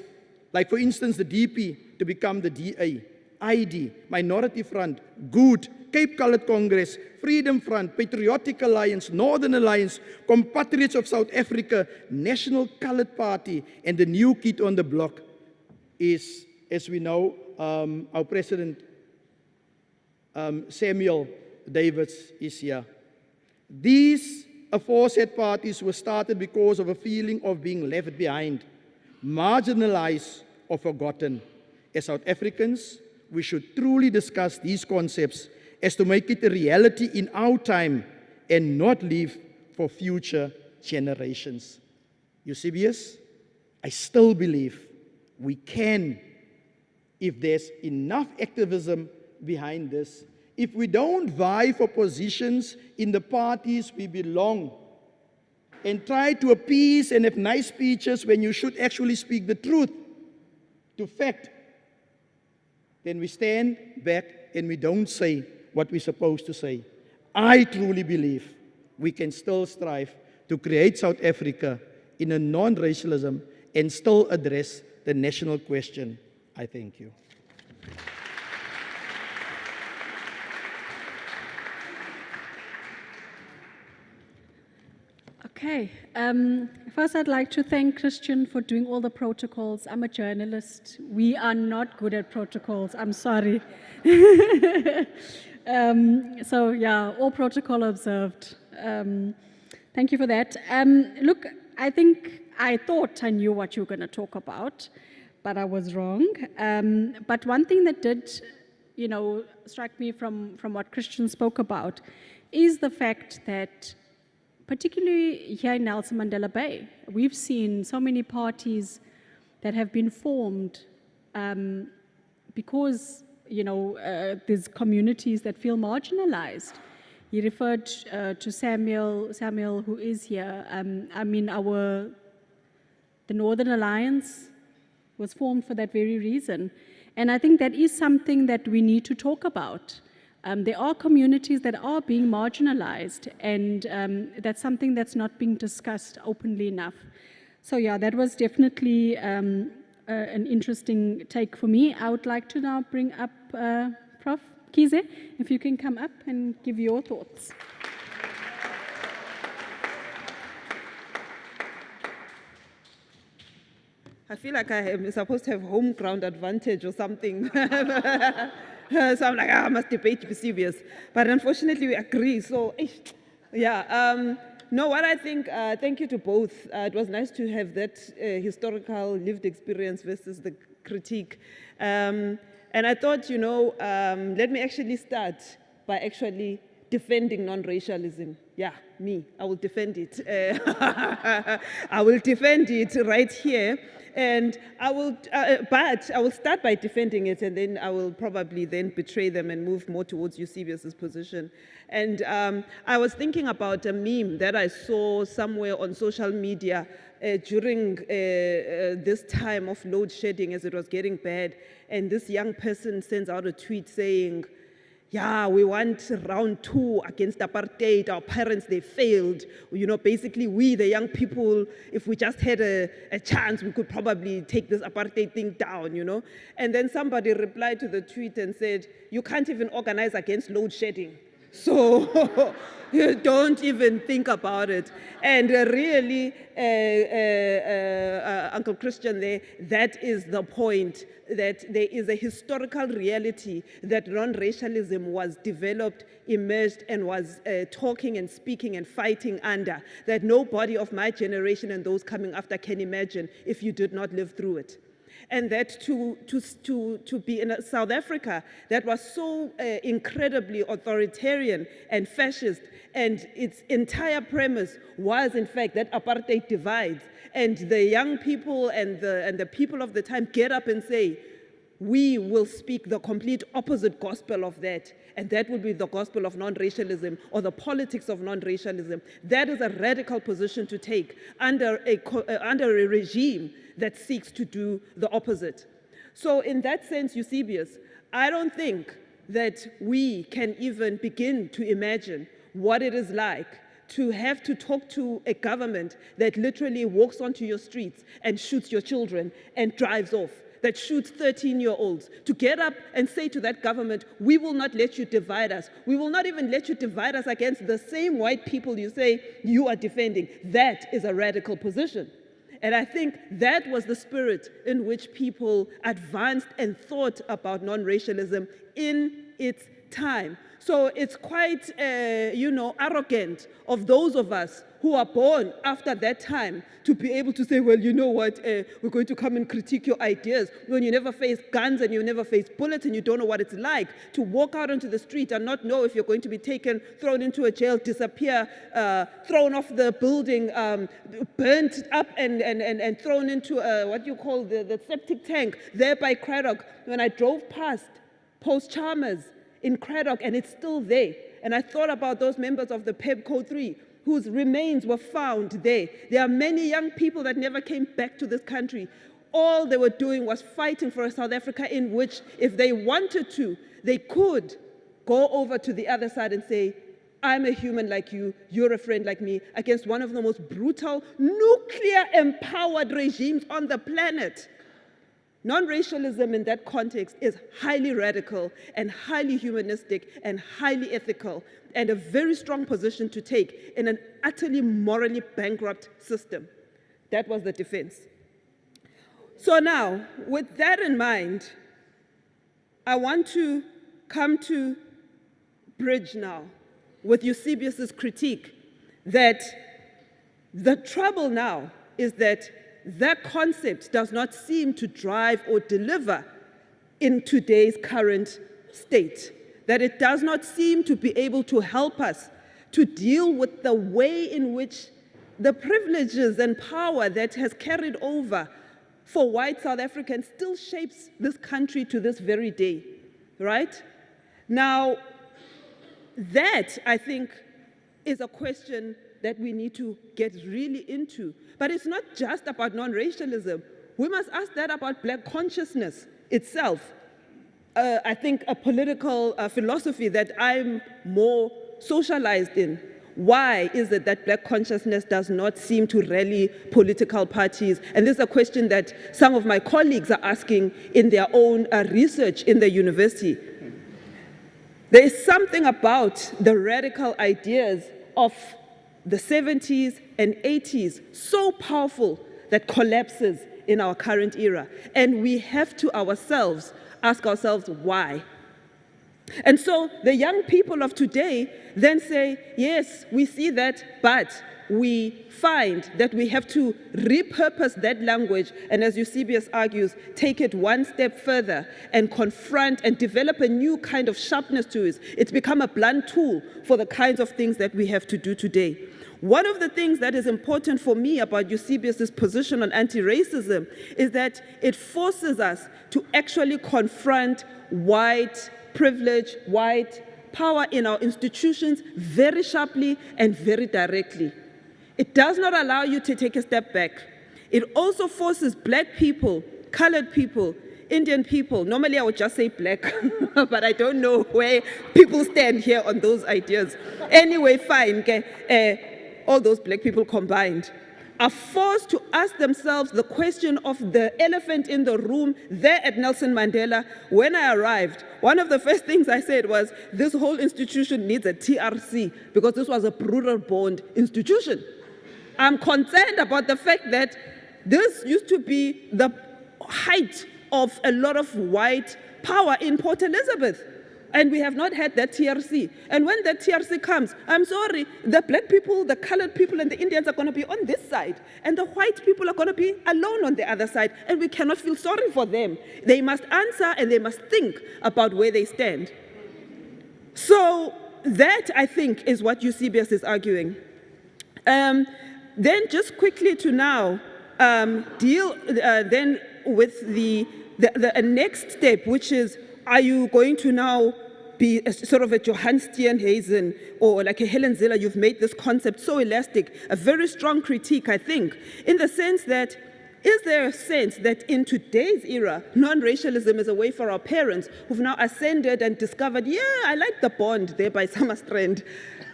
like for instance the DP to become the DA, ID, Minority Front, GOOD, Cape Coloured Congress, Freedom Front, Patriotic Alliance, Northern Alliance, Compatriots of South Africa, National Coloured Party, and the new kid on the block is, as we know, our President Samuel Davids is here. These aforesaid parties were started because of a feeling of being left behind, marginalized or forgotten. As South Africans, we should truly discuss these concepts as to make it a reality in our time and not leave for future generations. Eusebius, I still believe we can, if there's enough activism behind this, if we don't vie for positions in the parties we belong and try to appease and have nice speeches when you should actually speak the truth to fact, then we stand back and we don't say what we're supposed to say. I truly believe we can still strive to create South Africa in a non-racialism and still address the national question. I thank you. Okay. First, I'd like to thank Christian for doing all the protocols. I'm a journalist. We are not good at protocols. I'm sorry. So, yeah, all protocol observed. Thank you for that. Look, I thought I knew what you were going to talk about, but I was wrong. But one thing that did, strike me from what Christian spoke about is the fact that particularly here in Nelson Mandela Bay, we've seen so many parties that have been formed because, there's communities that feel marginalized. He referred to Samuel, who is here. The Northern Alliance was formed for that very reason. And I think that is something that we need to talk about. There are communities that are being marginalized, and that's something that's not being discussed openly enough. So yeah, that was definitely an interesting take for me. I would like to now bring up Prof. Kize, if you can come up and give your thoughts. I feel like I am supposed to have home ground advantage or something. So I'm like, I must debate Eusebius. But unfortunately, we agree. So, yeah. No, what I think, thank you to both. It was nice to have that historical lived experience versus the critique. And I thought, let me actually start by actually defending non-racialism. Yeah, me, I will defend it. I will defend it right here. And I will, but I will start by defending it, and then I will probably then betray them and move more towards Eusebius's position. And I was thinking about a meme that I saw somewhere on social media during this time of load shedding as it was getting bad. And this young person sends out a tweet saying, yeah, we want round 2 against apartheid. Our parents, they failed. Basically, we, the young people, if we just had a chance, we could probably take this apartheid thing down, And then somebody replied to the tweet and said, you can't even organize against load shedding. So you don't even think about it. And really, Uncle Christian there, that is the point, that there is a historical reality that non-racialism was developed, emerged, and was talking and speaking and fighting under, that nobody of my generation and those coming after can imagine if you did not live through it. And that to be in South Africa that was so incredibly authoritarian and fascist, and its entire premise was in fact that apartheid divides, and the young people and the people of the time get up and say, we will speak the complete opposite gospel of that, and that will be the gospel of non-racialism or the politics of non-racialism. That is a radical position to take under a regime that seeks to do the opposite. So in that sense, Eusebius, I don't think that we can even begin to imagine what it is like to have to talk to a government that literally walks onto your streets and shoots your children and drives off, that shoots 13-year-olds, to get up and say to that government, we will not let you divide us. We will not even let you divide us against the same white people you say you are defending. That is a radical position. And I think that was the spirit in which people advanced and thought about non-racialism in its time. So it's quite, arrogant of those of us who are born after that time to be able to say, well, you know what, we're going to come and critique your ideas when you never face guns and you never face bullets and you don't know what it's like to walk out onto the street and not know if you're going to be taken, thrown into a jail, disappear, thrown off the building, burnt up and thrown into what you call the septic tank there by Craddock. When I drove past Post Chalmers in Craddock, and it's still there. And I thought about those members of the PEBCO 3 whose remains were found there. There are many young people that never came back to this country. All they were doing was fighting for a South Africa in which, if they wanted to, they could go over to the other side and say, I'm a human like you, you're a friend like me, against one of the most brutal, nuclear-empowered regimes on the planet. Non-racialism in that context is highly radical and highly humanistic and highly ethical, and a very strong position to take in an utterly morally bankrupt system. That was the defense. So now, with that in mind, I want to come to bridge now with Eusebius's critique that the trouble now is that that concept does not seem to drive or deliver in today's current state, that it does not seem to be able to help us to deal with the way in which the privileges and power that has carried over for white South Africans still shapes this country to this very day, right? Now, that, I think, is a question that we need to get really into. But it's not just about non-racialism. We must ask that about Black consciousness itself. I think a political philosophy that I'm more socialized in Why is it that black consciousness does not seem to rally political parties? And this is a question that some of my colleagues are asking in their own research in the university. There is something about the radical ideas of the 70s and 80s so powerful that collapses in our current era. And we have to ourselves ask ourselves why. And so the young people of today then say, yes, we see that, but we find that we have to repurpose that language, and as Eusebius argues, take it one step further and confront and develop a new kind of sharpness to it. It's become a blunt tool for the kinds of things that we have to do today. One of the things that is important for me about Eusebius's position on anti-racism is that it forces us to actually confront white privilege, white power in our institutions very sharply and very directly. It does not allow you to take a step back. It also forces black people, colored people, Indian people, normally I would just say black, but I don't know where people stand here on those ideas. Anyway, fine, okay, all those black people combined are forced to ask themselves the question of the elephant in the room there at Nelson Mandela. When I arrived, one of the first things I said was, this whole institution needs a TRC because this was a brutal-born institution. I'm concerned about the fact that this used to be the height of a lot of white power in Port Elizabeth. And we have not had that TRC. And when that TRC comes, I'm sorry, the black people, the colored people, and the Indians are going to be on this side. And the white people are going to be alone on the other side. And we cannot feel sorry for them. They must answer and they must think about where they stand. So that, I think, is what Eusebius is arguing. Then just quickly to now deal then with the next step, which is, are you going to now be a, sort of a Johann Steenhuisen or like a Helen Ziller? You've made this concept so elastic, a very strong critique, I think, in the sense that, is there a sense that in today's era, non-racialism is a way for our parents who've now ascended and discovered, yeah, I like the Bond there by Summerstrand.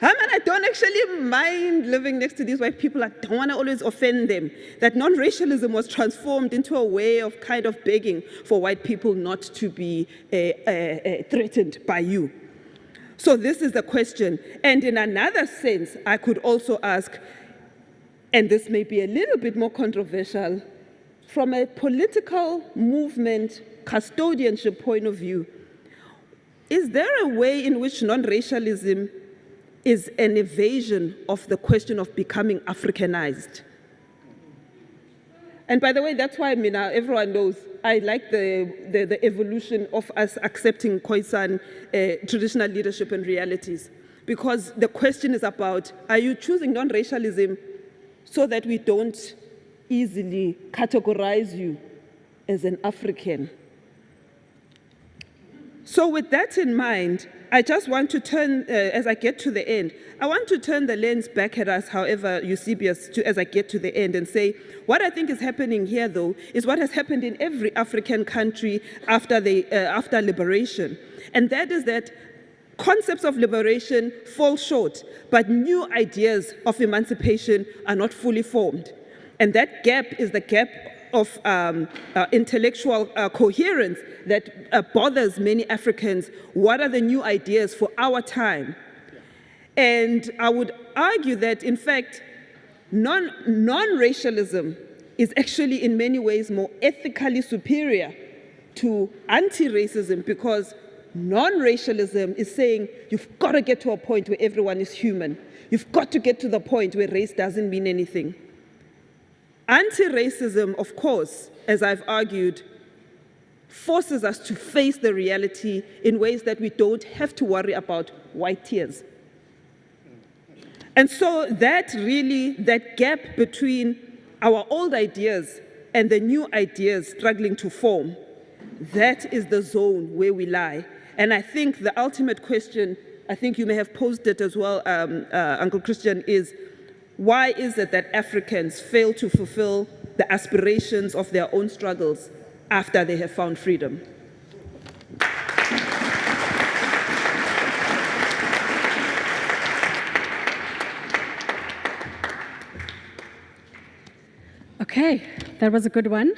I don't actually mind living next to these white people. I don't want to always offend them. That non-racialism was transformed into a way of kind of begging for white people not to be threatened by you. So this is the question. And in another sense, I could also ask, and this may be a little bit more controversial, from a political movement custodianship point of view, is there a way in which non-racialism is an evasion of the question of becoming Africanized? And by the way, that's why everyone knows I like the evolution of us accepting Khoisan traditional leadership and realities. Because the question is about, are you choosing non-racialism so that we don't easily categorize you as an African? So with that in mind, I just want to turn, as I get to the end, I want to turn the lens back at us, however, Eusebius, as I get to the end and say, what I think is happening here, though, is what has happened in every African country after liberation. And that is that concepts of liberation fall short, but new ideas of emancipation are not fully formed. And that gap is the gap of intellectual coherence that bothers many Africans. What are the new ideas for our time? And I would argue that, in fact, non-racialism is actually in many ways more ethically superior to anti-racism, because non-racialism is saying you've got to get to a point where everyone is human. You've got to get to the point where race doesn't mean anything. Anti-racism, of course, as I've argued, forces us to face the reality in ways that we don't have to worry about white tears. And so that gap between our old ideas and the new ideas struggling to form, that is the zone where we lie. And I think the ultimate question, I think you may have posed it as well, Uncle Christian, is why is it that Africans fail to fulfill the aspirations of their own struggles after they have found freedom? Okay, that was a good one.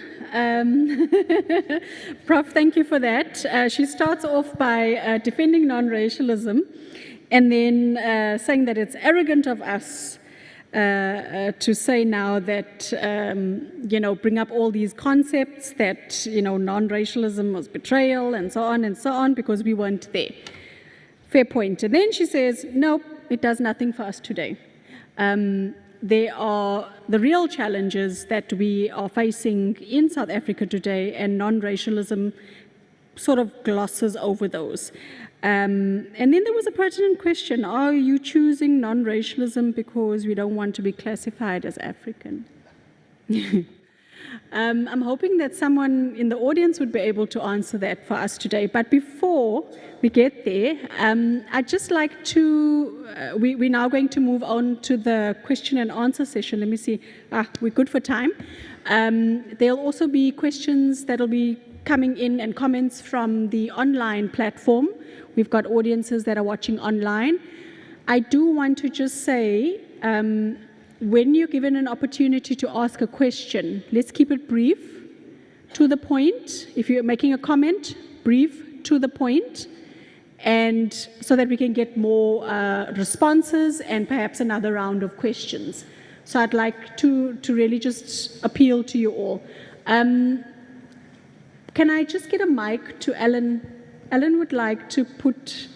Prof, thank you for that. She starts off by defending non-racialism and then saying that it's arrogant of us to say now that, bring up all these concepts that, non-racialism was betrayal and so on, because we weren't there. Fair point. And then she says, nope, it does nothing for us today. There are the real challenges that we are facing in South Africa today, and non-racialism sort of glosses over those. And then there was a pertinent question: are you choosing non-racialism because we don't want to be classified as African? I'm hoping that someone in the audience would be able to answer that for us today. But before we get there, I'd just like to, we're now going to move on to the question and answer session. Let me see, we're good for time. There'll also be questions that'll be coming in and comments from the online platform. We've got audiences that are watching online. I do want to just say, when you're given an opportunity to ask a question, let's keep it brief, to the point. If you're making a comment, brief, to the point, and so that we can get more responses and perhaps another round of questions. So I'd like to really just appeal to you all. Can I just get a mic to Alan? Alan would like to put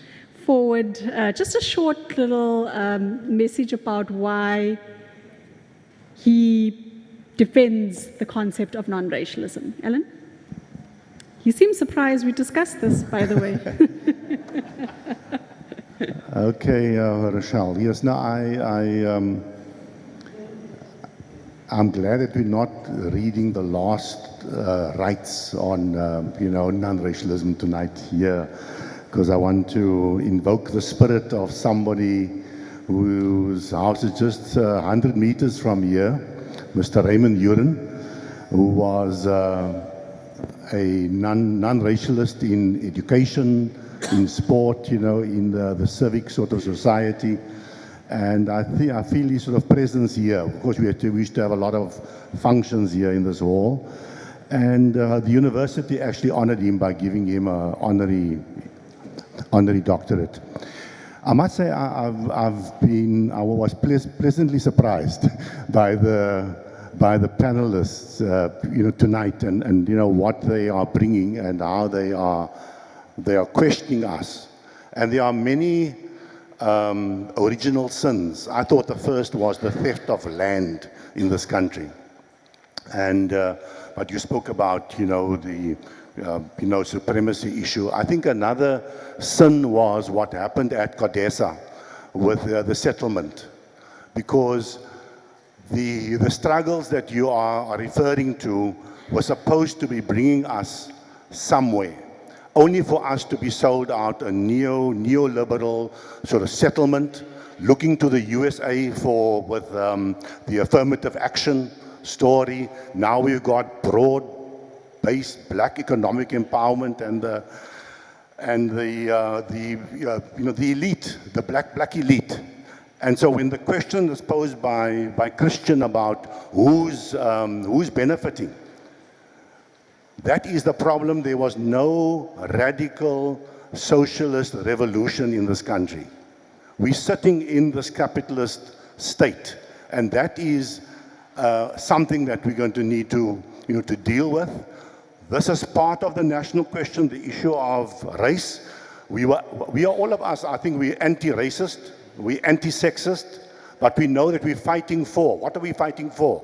forward just a short little message about why he defends the concept of non-racialism. Alan? You seem surprised we discussed this, by the way. Okay, Rochelle. Yes, no, I'm glad that we're not reading the last rights on, non-racialism tonight here, because I want to invoke the spirit of somebody whose house is just 100 meters from here, Mr. Raymond Uren, who was a non-racialist in education, in sport, in the civic sort of society. And I feel his sort of presence here. Of course, we used to have a lot of functions here in this hall. And the university actually honored him by giving him an honorary doctorate. I must say I was pleasantly surprised by the panelists, tonight, and what they are bringing and how they are questioning us. And there are many original sins. I thought the first was the theft of land in this country, and but you spoke about the supremacy issue. I think another sin was what happened at Codesa with the settlement, because the struggles that you are referring to were supposed to be bringing us somewhere, only for us to be sold out a neoliberal sort of settlement, looking to the USA with the affirmative action story. Now we've got broad-based black economic empowerment and the elite, the black elite. And so when the question is posed by Christian about who's benefiting, that is the problem. There was no radical socialist revolution in this country. We're sitting in this capitalist state, and that is something that we're going to need to deal with. This is part of the national question, the issue of race. We are all of us, I think we're anti-racist, we're anti-sexist, but we know that we're fighting for. What are we fighting for?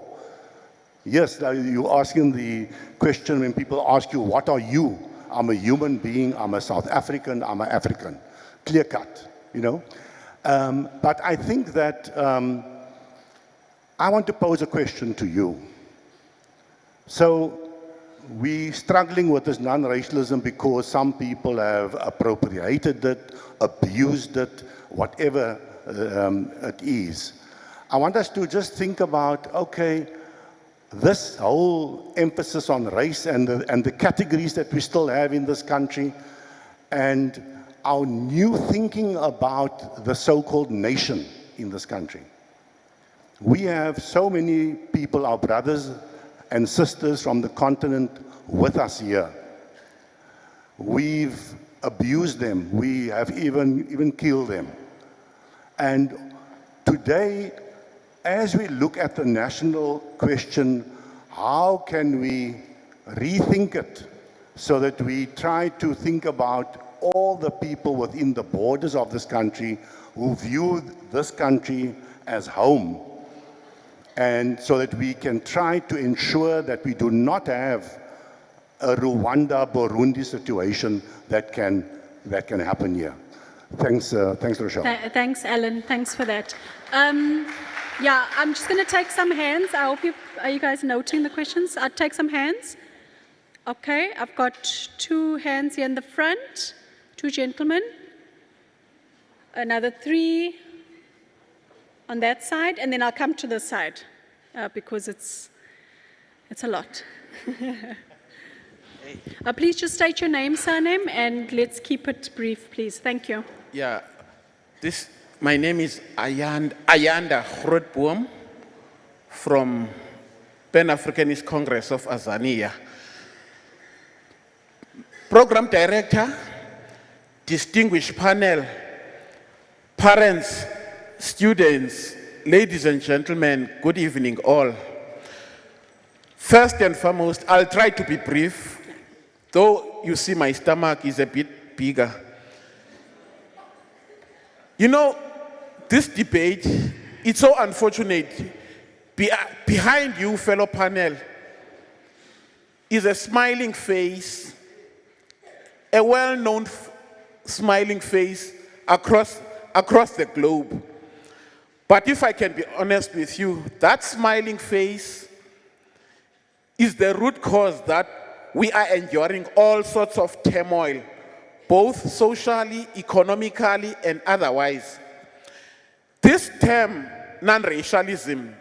Yes, you're asking the question when people ask you, what are you? I'm a human being, I'm a South African, I'm an African. Clear cut, But I think that I want to pose a question to you. So we're struggling with this non-racialism because some people have appropriated it, abused it, whatever it is. I want us to just think about, okay, this whole emphasis on race and the categories that we still have in this country, and our new thinking about the so-called nation in this country. We have so many people, our brothers and sisters from the continent with us here. We've abused them. We have even killed them. And today, as we look at the national question, how can we rethink it so that we try to think about all the people within the borders of this country who view this country as home, and so that we can try to ensure that we do not have a Rwanda-Burundi situation that can happen here. Thanks, Rochelle. Thanks, Alan. Thanks for that. Yeah, I'm just going to take some hands. I hope are you guys noting the questions? I'll take some hands. Okay, I've got 2 hands here in the front, 2 gentlemen, another 3 on that side, and then I'll come to this side because it's a lot. Please just state your name, surname, and let's keep it brief, please. Thank you. Yeah, my name is Ayanda Grootboom from Pan-Africanist Congress of Azania. Program Director, distinguished panel, parents, students, ladies and gentlemen, good evening all. First and foremost, I'll try to be brief, though you see my stomach is a bit bigger. You know, this debate, it's so unfortunate. Behind you, fellow panel, is a smiling face, a well-known smiling face across the globe. But if I can be honest with you, that smiling face is the root cause that we are enduring all sorts of turmoil, both socially, economically, and otherwise. This term, non-racialism,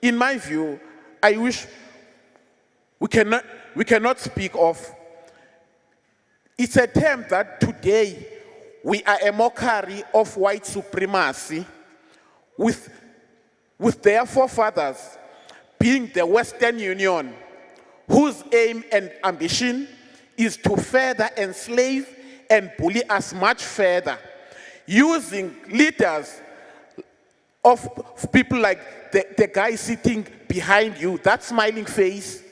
in my view, I wish we cannot speak of. It's a term that today we are a mockery of white supremacy, with their forefathers being the Western Union, whose aim and ambition is to further enslave and bully us much further, using leaders of people like the guy sitting behind you, that smiling face.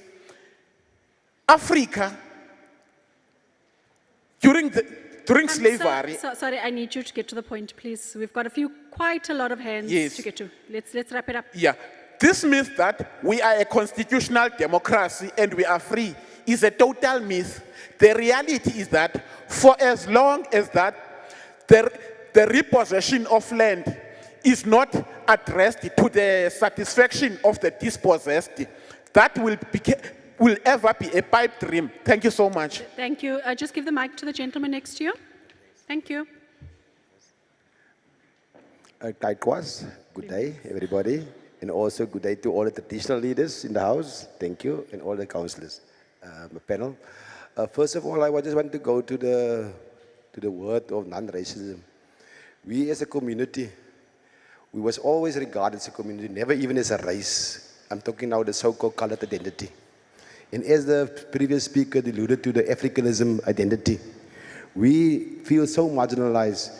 Africa, during slavery. Sorry, I need you to get to the point, please. We've got quite a lot of hands to get to. Let's wrap it up. Yeah, this myth that we are a constitutional democracy and we are free is a total myth. The reality is that for as long as that the repossession of land is not addressed to the satisfaction of the dispossessed, that will ever be a pipe dream. Thank you so much. Thank you. Just give the mic to the gentleman next to you. Thank you. Kaikwas, good day, everybody. And also good day to all the traditional leaders in the house. Thank you. And all the councillors, my panel. First of all, I just want to go to the word of non-racism. We as a community, we was always regarded as a community, never even as a race. I'm talking now the so-called colored identity. And as the previous speaker alluded to the Africanism identity, we feel so marginalized.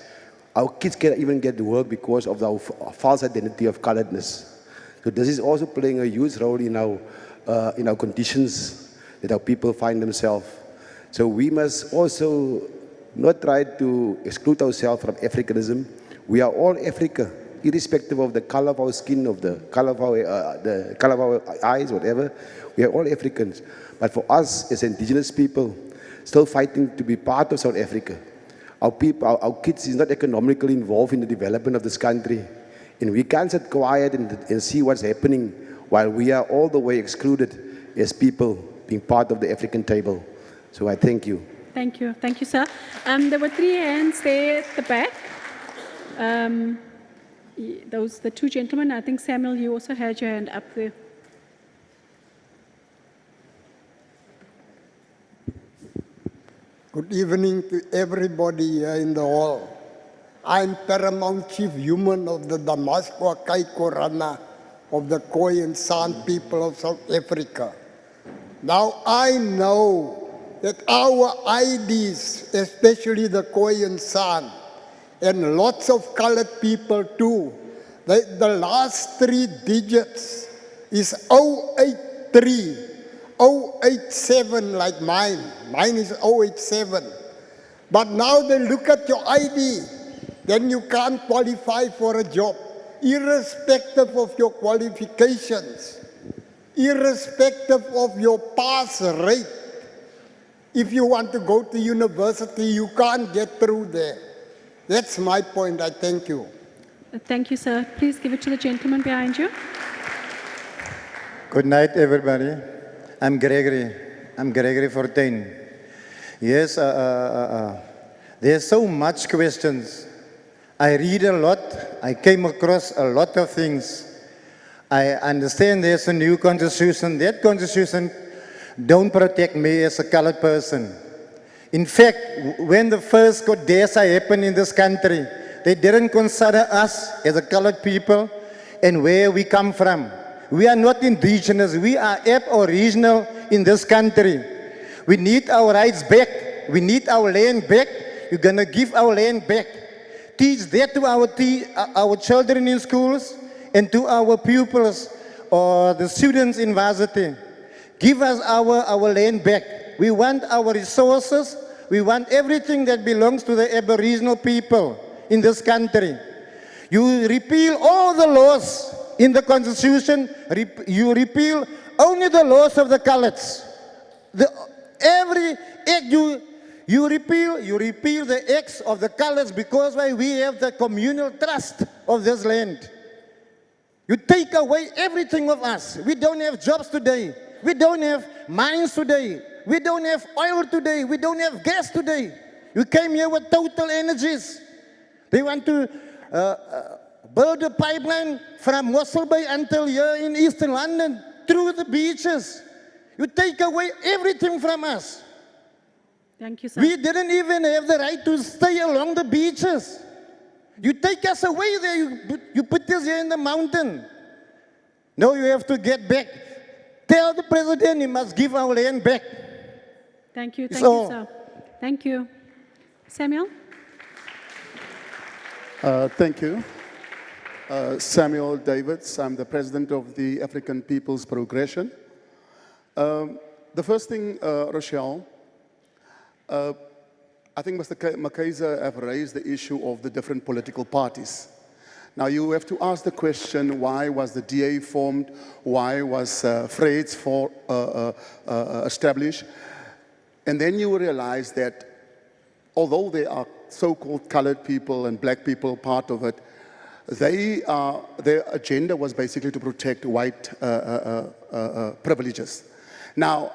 Our kids can't even get to work because of our false identity of coloredness. So this is also playing a huge role in our conditions that our people find themselves. So we must also not try to exclude ourselves from Africanism. We are all Africa, irrespective of the color of our skin, of the color of our eyes, whatever. We are all Africans. But for us as indigenous people, still fighting to be part of South Africa, our kids is not economically involved in the development of this country. And we can't sit quiet and see what's happening while we are all the way excluded as people being part of the African table. So I thank you. Thank you. Thank you, sir. There were 3 hands there at the back. The 2 gentlemen. I think, Samuel, you also had your hand up there. Good evening to everybody here in the hall. I'm Paramount Chief Human of the Damascus Kai Korana of the Khoi and San people of South Africa. Now I know that our IDs, especially the Khoi and San, and lots of colored people too, the last 3 digits is 083, 087 like mine. Mine is 087. But now they look at your ID, then you can't qualify for a job, irrespective of your qualifications, irrespective of your pass rate. If you want to go to university, you can't get through there. That's my point. I thank you. Thank you, sir. Please give it to the gentleman behind you. Good night, everybody. I'm Gregory. I'm Gregory Fortuin. Yes, there's so much questions. I read a lot. I came across a lot of things. I understand there's a new constitution. That constitution don't protect me as a colored person. In fact, when the first Kodesa happened in this country, they didn't consider us as a colored people and where we come from. We are not indigenous. We are aboriginal in this country. We need our rights back. We need our land back. You're going to give our land back. Teach that to our children in schools and to our pupils or the students in varsity. Give us our land back. We want our resources. We want everything that belongs to the Aboriginal people in this country. You repeal all the laws in the Constitution. You repeal only the laws of the coloureds. Every act you repeal the acts of the coloureds because we have the communal trust of this land. You take away everything of us. We don't have jobs today. We don't have mines today. We don't have oil today. We don't have gas today. You came here with total energies. They want to build a pipeline from Mossel Bay until here in Eastern London through the beaches. You take away everything from us. Thank you, sir. We didn't even have the right to stay along the beaches. You take us away there. You put us here in the mountain. No, you have to get back. Tell the president he must give our land back. Thank you. Thank you, sir. Thank you. Samuel? Thank you. Samuel Davids. I'm the president of the African People's Progression. The first thing, Rochelle, I think Mr. Makaiza have raised the issue of the different political parties. Now you have to ask the question, why was the DA formed? Why was Freds established? And then you realize that although they are so-called colored people and black people part of it, their agenda was basically to protect white privileges. Now,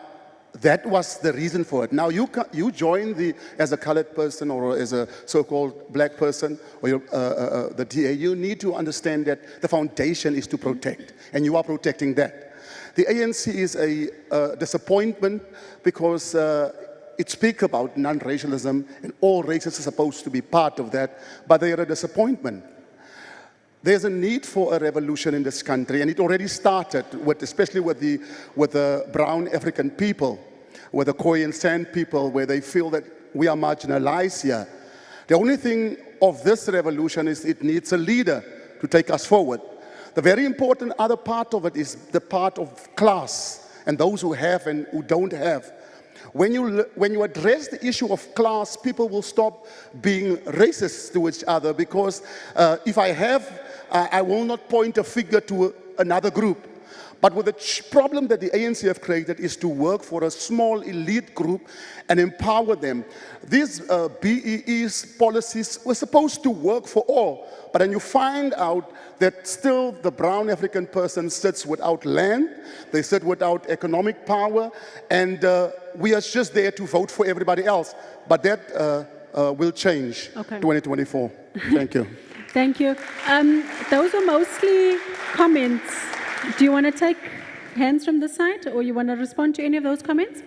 that was the reason for it. Now, you join as a colored person or as a so-called black person or the DA, you need to understand that the foundation is to protect, and you are protecting that. The ANC is a disappointment because it speaks about non-racialism, and all races are supposed to be part of that, but they are a disappointment. There's a need for a revolution in this country, and it already started, especially with the brown African people, with the Khoi and San people, where they feel that we are marginalized here. The only thing of this revolution is it needs a leader to take us forward. The very important other part of it is the part of class, and those who have and who don't have. When you address the issue of class, people will stop being racist to each other, because if I have, I will not point a finger to another group. But with the problem that the ANC have created is to work for a small elite group and empower them. These BEE's policies were supposed to work for all, but then you find out that still the brown African person sits without land, they sit without economic power, and we are just there to vote for everybody else. But that will change 2024. Thank you. Thank you. Those are mostly comments. Do you want to take hands from this side, or you want to respond to any of those comments?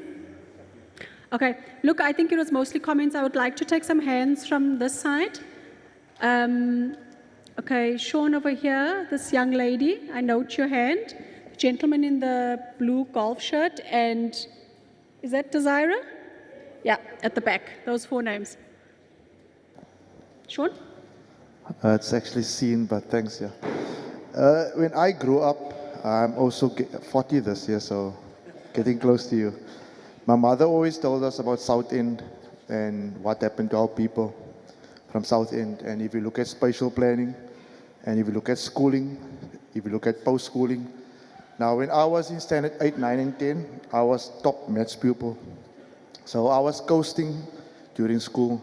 Okay. Look, I think it was mostly comments. I would like to take some hands from this side. Okay, Sean over here, this young lady, I note your hand. The gentleman in the blue golf shirt, and is that Desira? Yeah, at the back, those 4 names. Sean? It's actually seen, but thanks, yeah. When I grew up, I'm also 40 this year, so getting close to you. My mother always told us about South End and what happened to our people from South End. And if you look at spatial planning, and if you look at schooling, if you look at post-schooling. Now, when I was in standard 8, 9, and 10, I was top maths pupil. So I was coasting during school,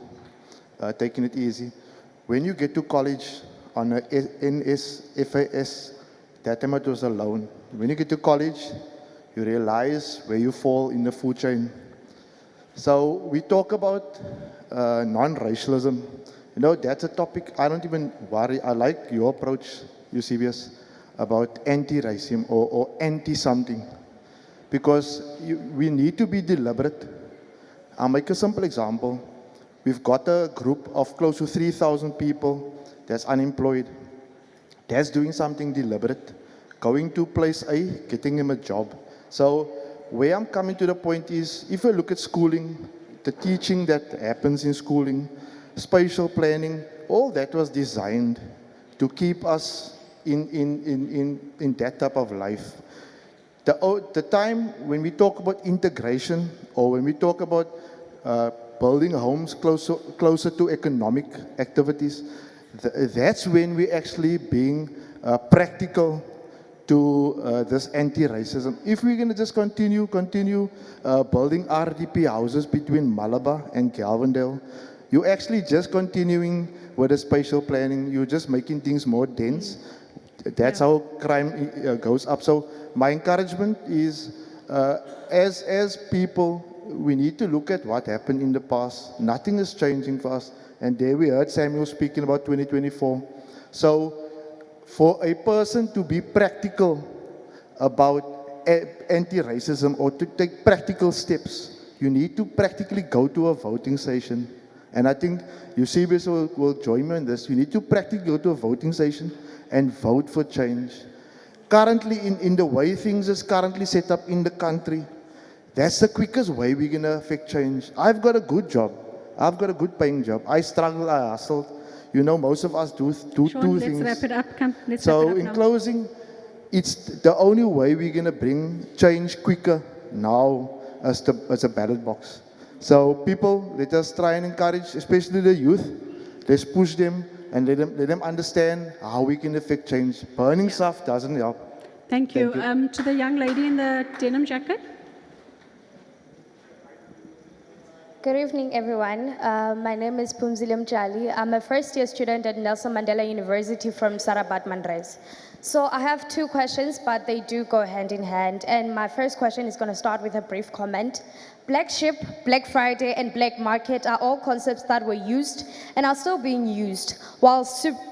taking it easy. When you get to college on a NS, FAS, that time it was a loan. When you get to college, you realize where you fall in the food chain. So we talk about non-racialism. You know, that's a topic I don't even worry. I like your approach, Eusebius, about anti-racism or anti-something. Because we need to be deliberate. I'll make a simple example. We've got a group of close to 3,000 people that's unemployed. That's doing something deliberate. Going to place A, getting him a job. So where I'm coming to the point is, if you look at schooling, the teaching that happens in schooling, spatial planning, all that was designed to keep us in that type of life. The time when we talk about integration, or when we talk about building homes closer to economic activities, that's when we're actually being practical to this anti-racism. If we're going to just continue building RDP houses between Malabar and Galvandale, you're actually just continuing with the spatial planning. You're just making things more dense. That's how crime goes up. So my encouragement is, as people, we need to look at what happened in the past. Nothing is changing for us. And there we heard Samuel speaking about 2024. So for a person to be practical about anti-racism or to take practical steps, you need to practically go to a voting station. And I think Eusebius will join me in this. You need to practically go to a voting station and vote for change. Currently, in the way things is currently set up in the country, that's the quickest way we're going to affect change. I've got a good job. I've got a good paying job. I struggle, I hustle. You know, most of us do Sean, two things. let's wrap it up. Come, let's So wrap it up in now. closing, it's the only way we're going to bring change quicker now as a ballot box. So people, let us try and encourage, especially the youth. Let's push them and let them understand how we can affect change. Burning stuff doesn't help. Thank you. To the young lady in the denim jacket. Good evening, everyone. My name is Pumzile Mjali. I'm a first-year student at Nelson Mandela University from Sarabat, Mandres. So I have 2 questions, but they do go hand in hand. And my first question is going to start with a brief comment. Black Sheep, Black Friday, and Black Market are all concepts that were used and are still being used, while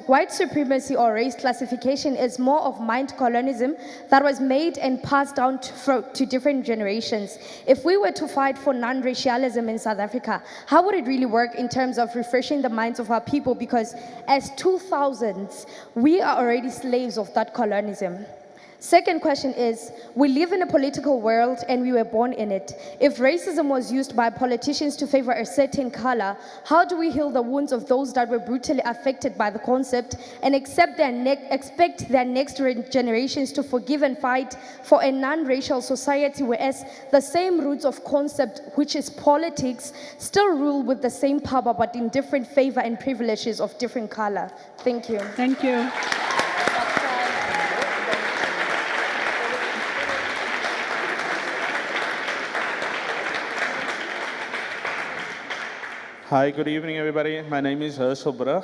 white supremacy or race classification is more of mind colonialism that was made and passed down to different generations. If we were to fight for non-racialism in South Africa, how would it really work in terms of refreshing the minds of our people? Because as 2000s, we are already slaves of that colonialism. Second question is, we live in a political world and we were born in it. If racism was used by politicians to favor a certain color, how do we heal the wounds of those that were brutally affected by the concept and expect their next generations to forgive and fight for a non-racial society, whereas the same roots of concept, which is politics, still rule with the same power but in different favor and privileges of different color? Thank you. Thank you. Hi, good evening, everybody. My name is Herschel Brug.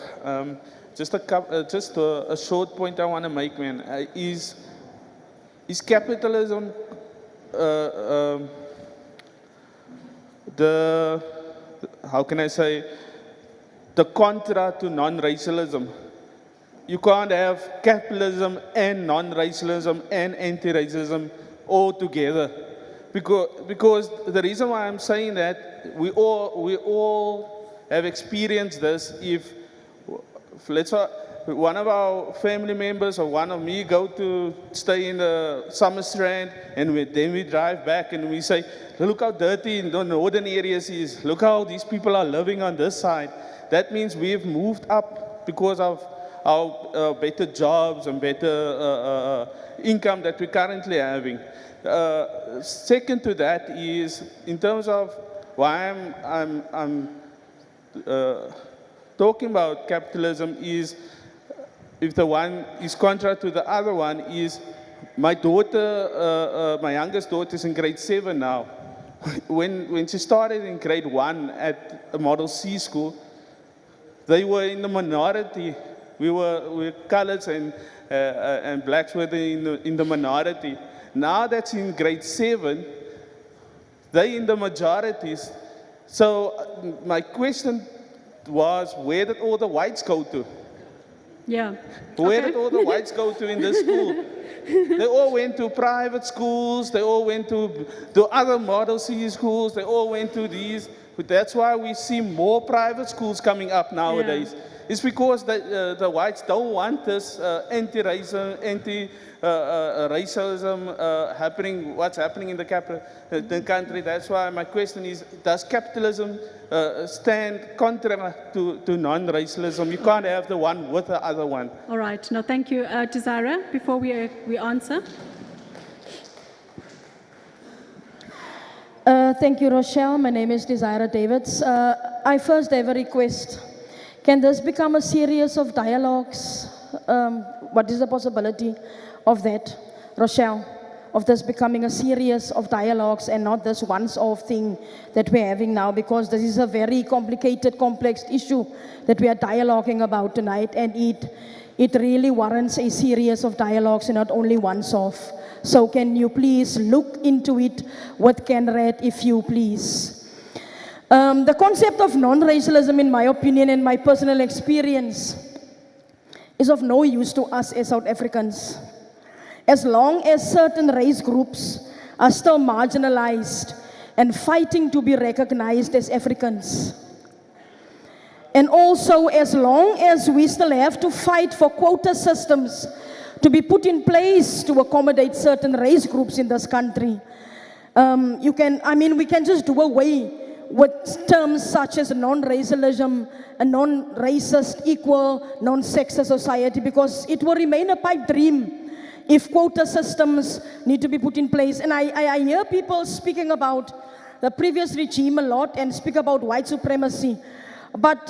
Just a short point I want to make, man, is capitalism how can I say, the contra to non-racialism? You can't have capitalism and non-racialism and anti-racism all together. Because the reason why I'm saying that, we all have experienced this. one of our family members or one of me go to stay in the Summer Strand, and then we drive back and we say, look how dirty in the northern areas is. Look how these people are living on this side. That means we've moved up because of our better jobs and better income that we're currently having. Second to that is, in terms of why I'm talking about capitalism, is if the one is contrary to the other one, is my daughter, my youngest daughter is in grade 7 now. When she started in grade 1 at a Model C school, they were in the minority. We were coloreds and blacks were in the minority. Now that's in grade 7, they in the majorities. So my question was, where did all the whites go to? Yeah. Where did all the whites go to in this school? They all went to private schools. They all went to other Model C schools. They all went to these. That's why we see more private schools coming up nowadays. Yeah. It's because the whites don't want this anti-racism, happening, what's happening in the country. That's why my question is, does capitalism stand contrary to non-racialism? You can't have the one with the other one. All right. No, thank you. Desira, before we answer. Thank you, Rochelle. My name is Desira Davids. I first have a request. Can this become a series of dialogues? What is the possibility of that, Rochelle? Of this becoming a series of dialogues and not this once-off thing that we're having now, because this is a very complicated, complex issue that we are dialoguing about tonight, and it really warrants a series of dialogues and not only once-off. So can you please look into it with Kenred, if you please? The concept of non-racialism, in my opinion and my personal experience, is of no use to us as South Africans. As long as certain race groups are still marginalized and fighting to be recognized as Africans. And also as long as we still have to fight for quota systems to be put in place to accommodate certain race groups in this country. We can just do away with terms such as non-racialism, a non-racist, equal, non-sexist society, because it will remain a pipe dream if quota systems need to be put in place. And I hear people speaking about the previous regime a lot and speak about white supremacy. But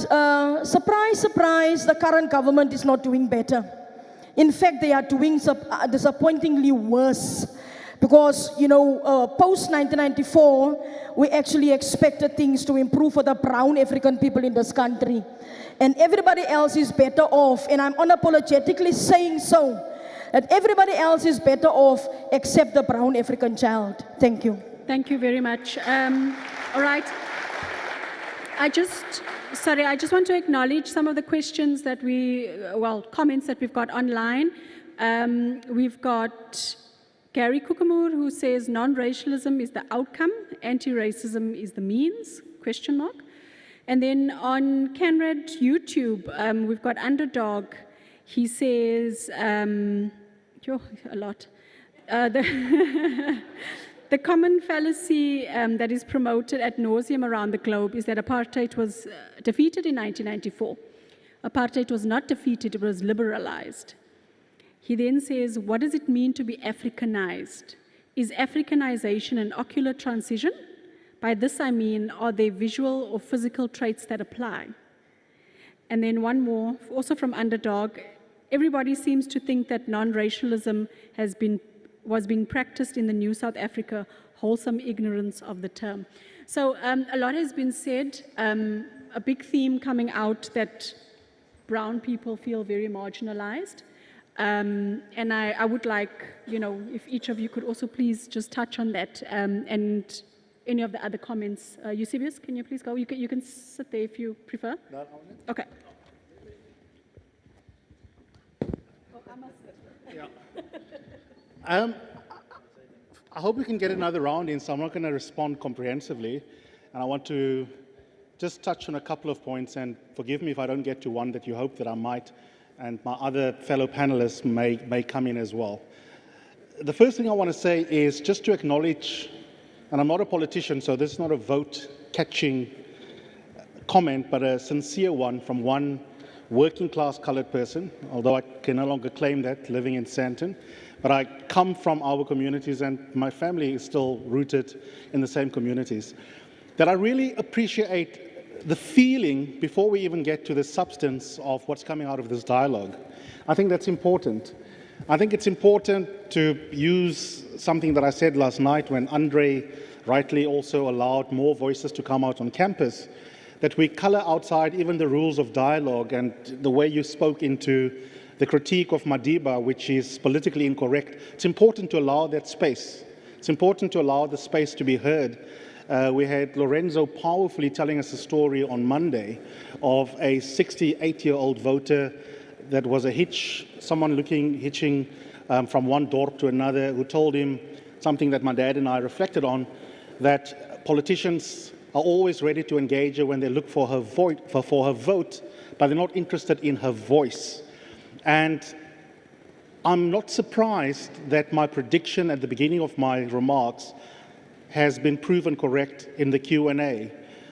surprise, surprise, the current government is not doing better. In fact, they are doing disappointingly worse. Because, post-1994, we actually expected things to improve for the brown African people in this country. And everybody else is better off, and I'm unapologetically saying so, that everybody else is better off except the brown African child. Thank you. Thank you very much. All right. I just want to acknowledge some of the questions that comments that we've got online. We've got Gary Kukamur, who says non-racialism is the outcome, anti-racism is the means, ? And then on Kenred YouTube, we've got Underdog. He says, a lot. The common fallacy that is promoted ad nauseum around the globe is that apartheid was defeated in 1994. Apartheid was not defeated, it was liberalized. He then says, what does it mean to be Africanized? Is Africanization an ocular transition? By this I mean, are there visual or physical traits that apply? And then one more, also from Underdog. Everybody seems to think that non-racialism was being practiced in the new South Africa, wholesome ignorance of the term. So a lot has been said, a big theme coming out that brown people feel very marginalized. And I would like, if each of you could also please just touch on that, and any of the other comments. Eusebius, can you please go? You can sit there if you prefer. Okay. I hope we can get another round in, so I'm not going to respond comprehensively. And I want to just touch on a couple of points, and forgive me if I don't get to one that you hope that I might. and my other fellow panelists may come in as well. The first thing I want to say is just to acknowledge, and I'm not a politician, so this is not a vote-catching comment, but a sincere one from one working-class colored person, although I can no longer claim that living in Sandton. But I come from our communities, and my family is still rooted in the same communities. That I really appreciate the feeling before we even get to the substance of what's coming out of this dialogue. I think that's important. I think it's important to use something that I said last night when Andre rightly also allowed more voices to come out on campus, that we color outside even the rules of dialogue, and the way you spoke into the critique of Madiba, which is politically incorrect. It's important to allow that space. It's important to allow the space to be heard. We had Lorenzo powerfully telling us a story on Monday of a 68-year-old voter that was someone hitching from one dorp to another, who told him something that my dad and I reflected on, that politicians are always ready to engage her when they look for her vote, but they're not interested in her voice. And I'm not surprised that my prediction at the beginning of my remarks has been proven correct in the Q&A,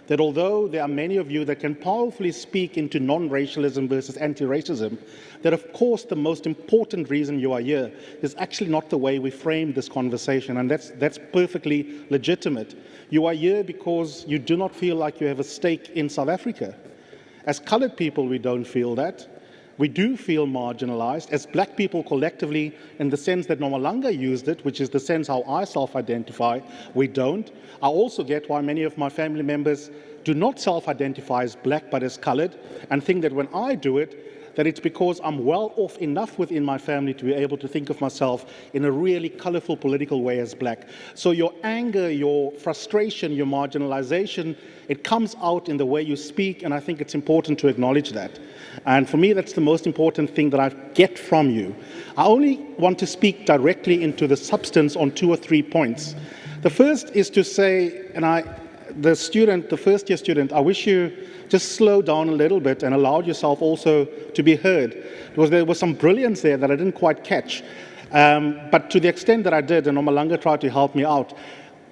that although there are many of you that can powerfully speak into non-racialism versus anti-racism, that of course the most important reason you are here is actually not the way we frame this conversation, and that's perfectly legitimate. You are here because you do not feel like you have a stake in South Africa. As colored people, we don't feel that. We do feel marginalized. As black people collectively, in the sense that Nomalanga used it, which is the sense how I self-identify, we don't. I also get why many of my family members do not self-identify as black but as colored, and think that when I do it, that it's because I'm well off enough within my family to be able to think of myself in a really colorful political way as black. So your anger, your frustration, your marginalization, it comes out in the way you speak, and I think it's important to acknowledge that. And for me, that's the most important thing that I get from you. I only want to speak directly into the substance on 2 or 3 points. The first is to say, and the first-year student, I wish you just slow down a little bit and allow yourself also to be heard, because there was some brilliance there that I didn't quite catch. But to the extent that I did, and Nomalanga tried to help me out,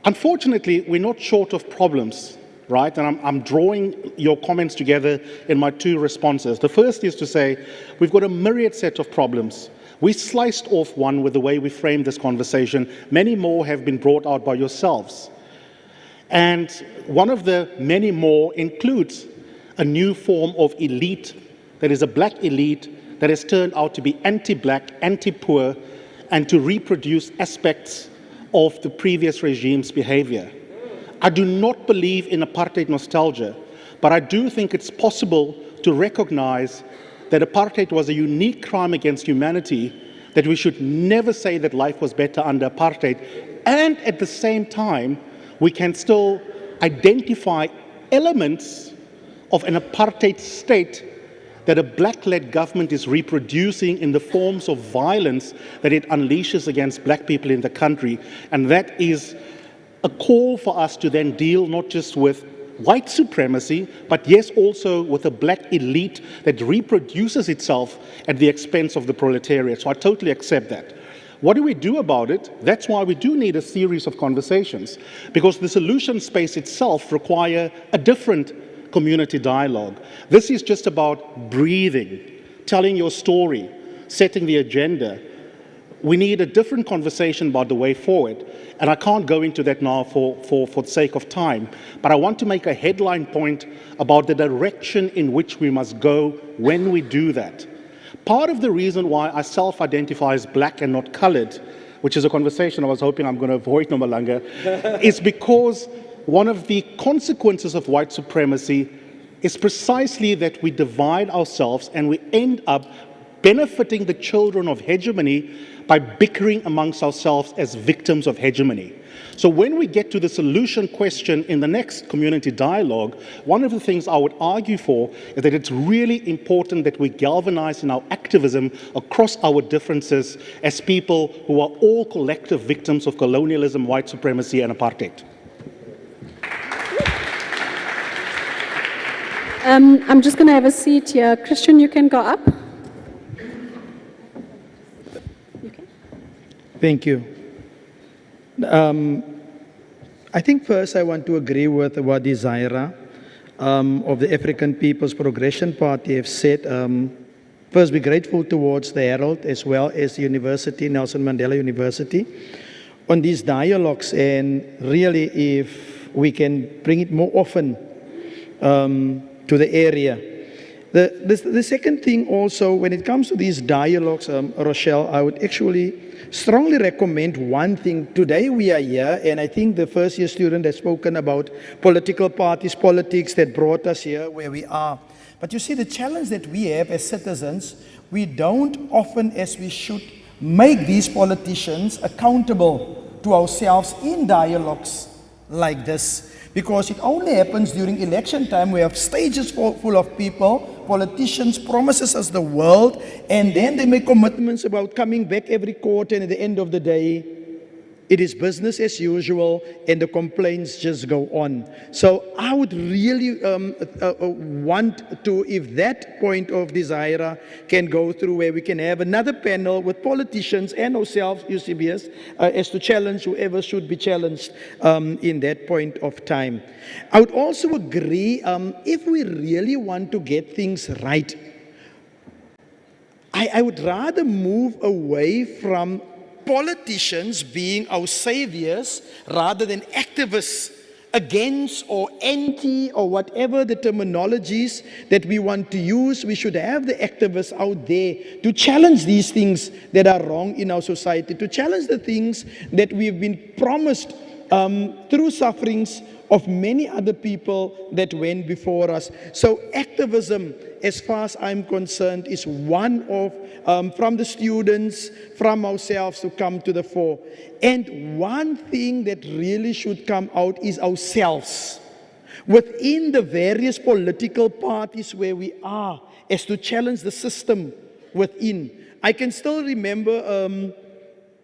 unfortunately, we're not short of problems, right? And I'm drawing your comments together in my 2 responses. The first is to say, we've got a myriad set of problems. We sliced off one with the way we framed this conversation. Many more have been brought out by yourselves. And one of the many more includes a new form of elite that is a black elite that has turned out to be anti-black, anti-poor, and to reproduce aspects of the previous regime's behavior. I do not believe in apartheid nostalgia, but I do think it's possible to recognize that apartheid was a unique crime against humanity, that we should never say that life was better under apartheid, and at the same time, we can still identify elements of an apartheid state that a black-led government is reproducing in the forms of violence that it unleashes against black people in the country. And that is a call for us to then deal not just with white supremacy, but yes, also with a black elite that reproduces itself at the expense of the proletariat. So I totally accept that. What do we do about it? That's why we do need a series of conversations, because the solution space itself requires a different community dialogue. This is just about breathing, telling your story, setting the agenda. We need a different conversation about the way forward, and I can't go into that now for the sake of time, but I want to make a headline point about the direction in which we must go when we do that. Part of the reason why I self-identify as black and not colored, which is a conversation I was hoping I'm going to avoid, Nomalanga, is because one of the consequences of white supremacy is precisely that we divide ourselves and we end up benefiting the children of hegemony by bickering amongst ourselves as victims of hegemony. So when we get to the solution question in the next community dialogue, one of the things I would argue for is that it's really important that we galvanize in our activism across our differences as people who are all collective victims of colonialism, white supremacy, and apartheid. I'm just going to have a seat here. Christian, you can go up. Thank you. I think first I want to agree with what Desira of the African People's Progression Party have said. First, be grateful towards the Herald as well as the university, Nelson Mandela University, on these dialogues, and really if we can bring it more often to the area. The second thing also, when it comes to these dialogues, Rochelle, I would actually strongly recommend one thing. Today we are here, and I think the first year student has spoken about political parties, politics that brought us here where we are. But you see, the challenge that we have as citizens, we don't often, as we should, make these politicians accountable to ourselves in dialogues like this. Because it only happens during election time. We have stages full of people, politicians promises us the world, and then they make commitments about coming back every quarter, and at the end of the day, it is business as usual, and the complaints just go on. So I would really want to, if that point of Desira can go through, where we can have another panel with politicians and ourselves, UCBS, as to challenge whoever should be challenged in that point of time. I would also agree, if we really want to get things right, I would rather move away from politicians being our saviors rather than activists against or anti or whatever the terminologies that we want to use. We should have the activists out there to challenge these things that are wrong in our society, to challenge the things that we've been promised through sufferings of many other people that went before us. So activism, as far as I'm concerned, is one of, from the students, from ourselves to come to the fore. And one thing that really should come out is ourselves. Within the various political parties where we are, as to challenge the system within. I can still remember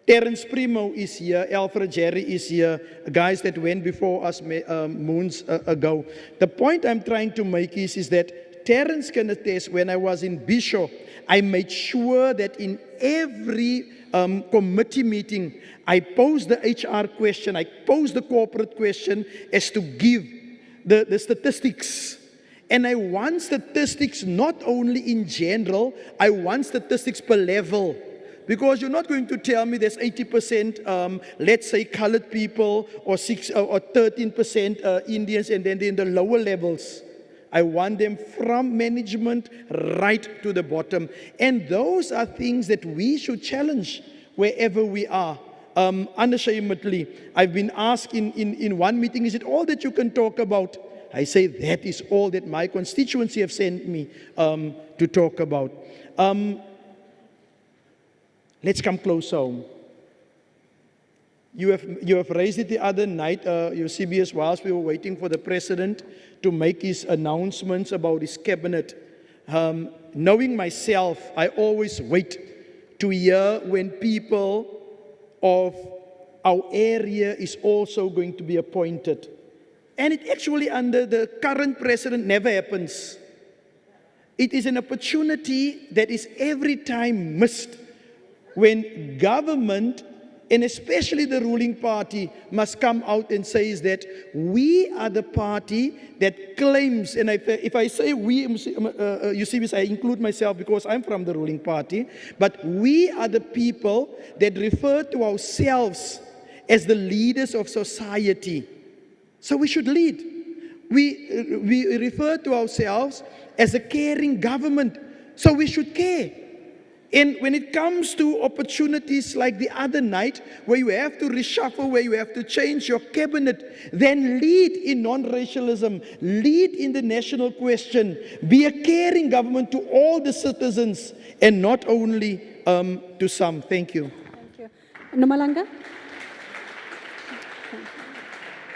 Terence Primo is here, Alfred Jerry is here, guys that went before us moons ago. The point I'm trying to make is that Terence can attest, when I was in Bishop, I made sure that in every committee meeting, I posed the HR question, I posed the corporate question as to give the statistics. And I want statistics not only in general, I want statistics per level. Because you're not going to tell me there's 80%, let's say, colored people, or 13% Indians, and then in the lower levels. I want them from management right to the bottom. And those are things that we should challenge wherever we are. Unashamedly, I've been asked in one meeting, is it all that you can talk about? I say that is all that my constituency have sent me to talk about. Let's come close home. You have raised it the other night, your CBS, whilst we were waiting for the president to make his announcements about his cabinet. Knowing myself, I always wait to hear when people of our area is also going to be appointed. And it actually, under the current president, never happens. It is an opportunity that is every time missed, when government, and especially the ruling party, must come out and say that we are the party that claims, and if I say we, you see, I include myself because I'm from the ruling party, but we are the people that refer to ourselves as the leaders of society. So we should lead. We refer to ourselves as a caring government, so we should care. And when it comes to opportunities like the other night, where you have to reshuffle, where you have to change your cabinet, then lead in non-racialism, lead in the national question, be a caring government to all the citizens and not only to some. Thank you. Thank you. Nomalanga?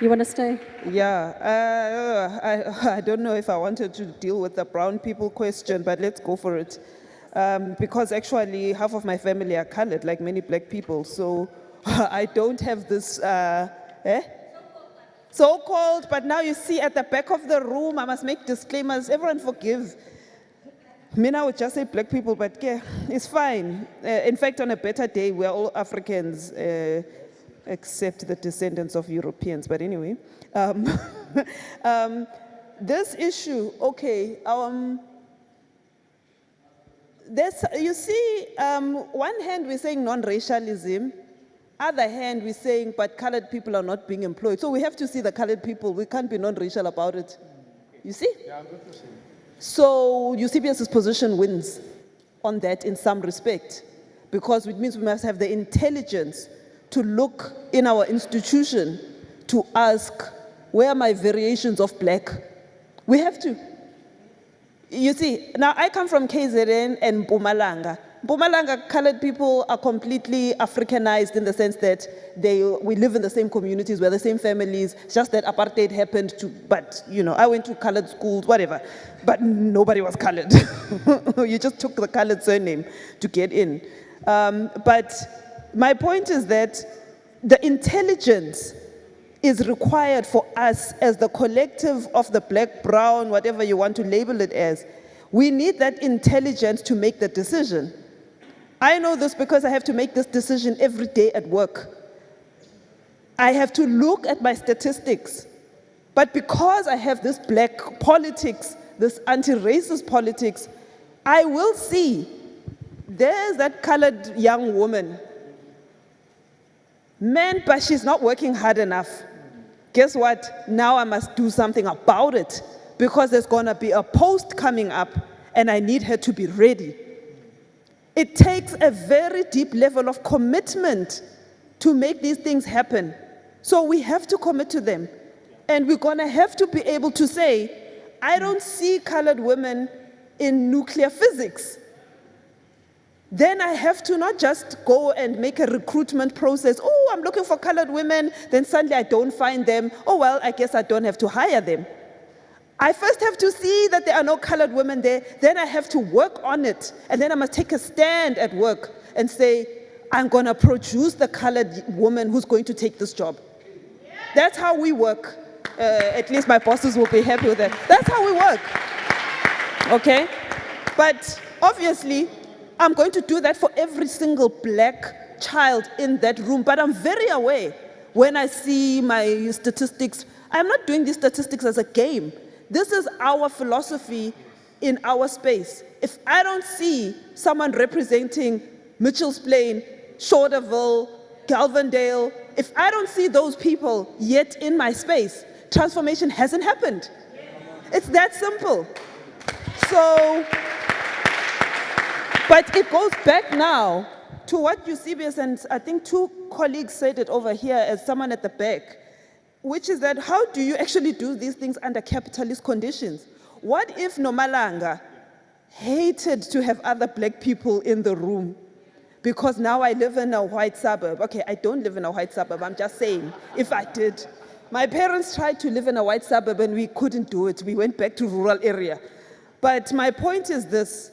You want to stay? Yeah, I don't know if I wanted to deal with the brown people question, but let's go for it. Because actually half of my family are colored, like many black people, so I don't have this, so-called, but now you see at the back of the room, I must make disclaimers, everyone forgive. Mina would just say black people, but yeah, it's fine. In fact, on a better day, we're all Africans, except the descendants of Europeans. But anyway, this issue, okay, you see, one hand we're saying non-racialism, other hand we're saying, but colored people are not being employed. So we have to see the colored people. We can't be non-racial about it. You see? Yeah, I'm good to see. So UCPS's position wins on that in some respect, because it means we must have the intelligence to look in our institution to ask, where are my variations of black? We have to. You see, now I come from KZN and Mpumalanga. Mpumalanga colored people are completely Africanized in the sense that we live in the same communities, we're the same families, just that apartheid happened to, but you know, I went to colored schools, whatever, but nobody was colored. You just took the colored surname to get in. But my point is that the intelligence is required for us as the collective of the black, brown, whatever you want to label it as. We need that intelligence to make the decision. I know this because I have to make this decision every day at work. I have to look at my statistics. But because I have this black politics, this anti-racist politics, I will see there's that colored young woman. Man, but she's not working hard enough. Guess what? Now I must do something about it because there's gonna be a post coming up and I need her to be ready. It takes a very deep level of commitment to make these things happen. So we have to commit to them. And we're gonna have to be able to say, I don't see colored women in nuclear physics. Then I have to not just go and make a recruitment process. Oh, I'm looking for colored women. Then suddenly I don't find them. Oh, well, I guess I don't have to hire them. I first have to see that there are no colored women there. Then I have to work on it. And then I must take a stand at work and say, I'm going to produce the colored woman who's going to take this job. That's how we work. At least my bosses will be happy with that. That's how we work. Okay? But obviously, I'm going to do that for every single black child in that room. But I'm very aware when I see my statistics. I'm not doing these statistics as a game. This is our philosophy in our space. If I don't see someone representing Mitchell's Plain, Shorterville, Galvandale, if I don't see those people yet in my space, transformation hasn't happened. It's that simple. So, but it goes back now to what Eusebius and I think two colleagues said it over here as someone at the back, which is that how do you actually do these things under capitalist conditions? What if Nomalanga hated to have other black people in the room? Because now I live in a white suburb. Okay, I don't live in a white suburb, I'm just saying, if I did. My parents tried to live in a white suburb and we couldn't do it. We went back to rural area. But my point is this,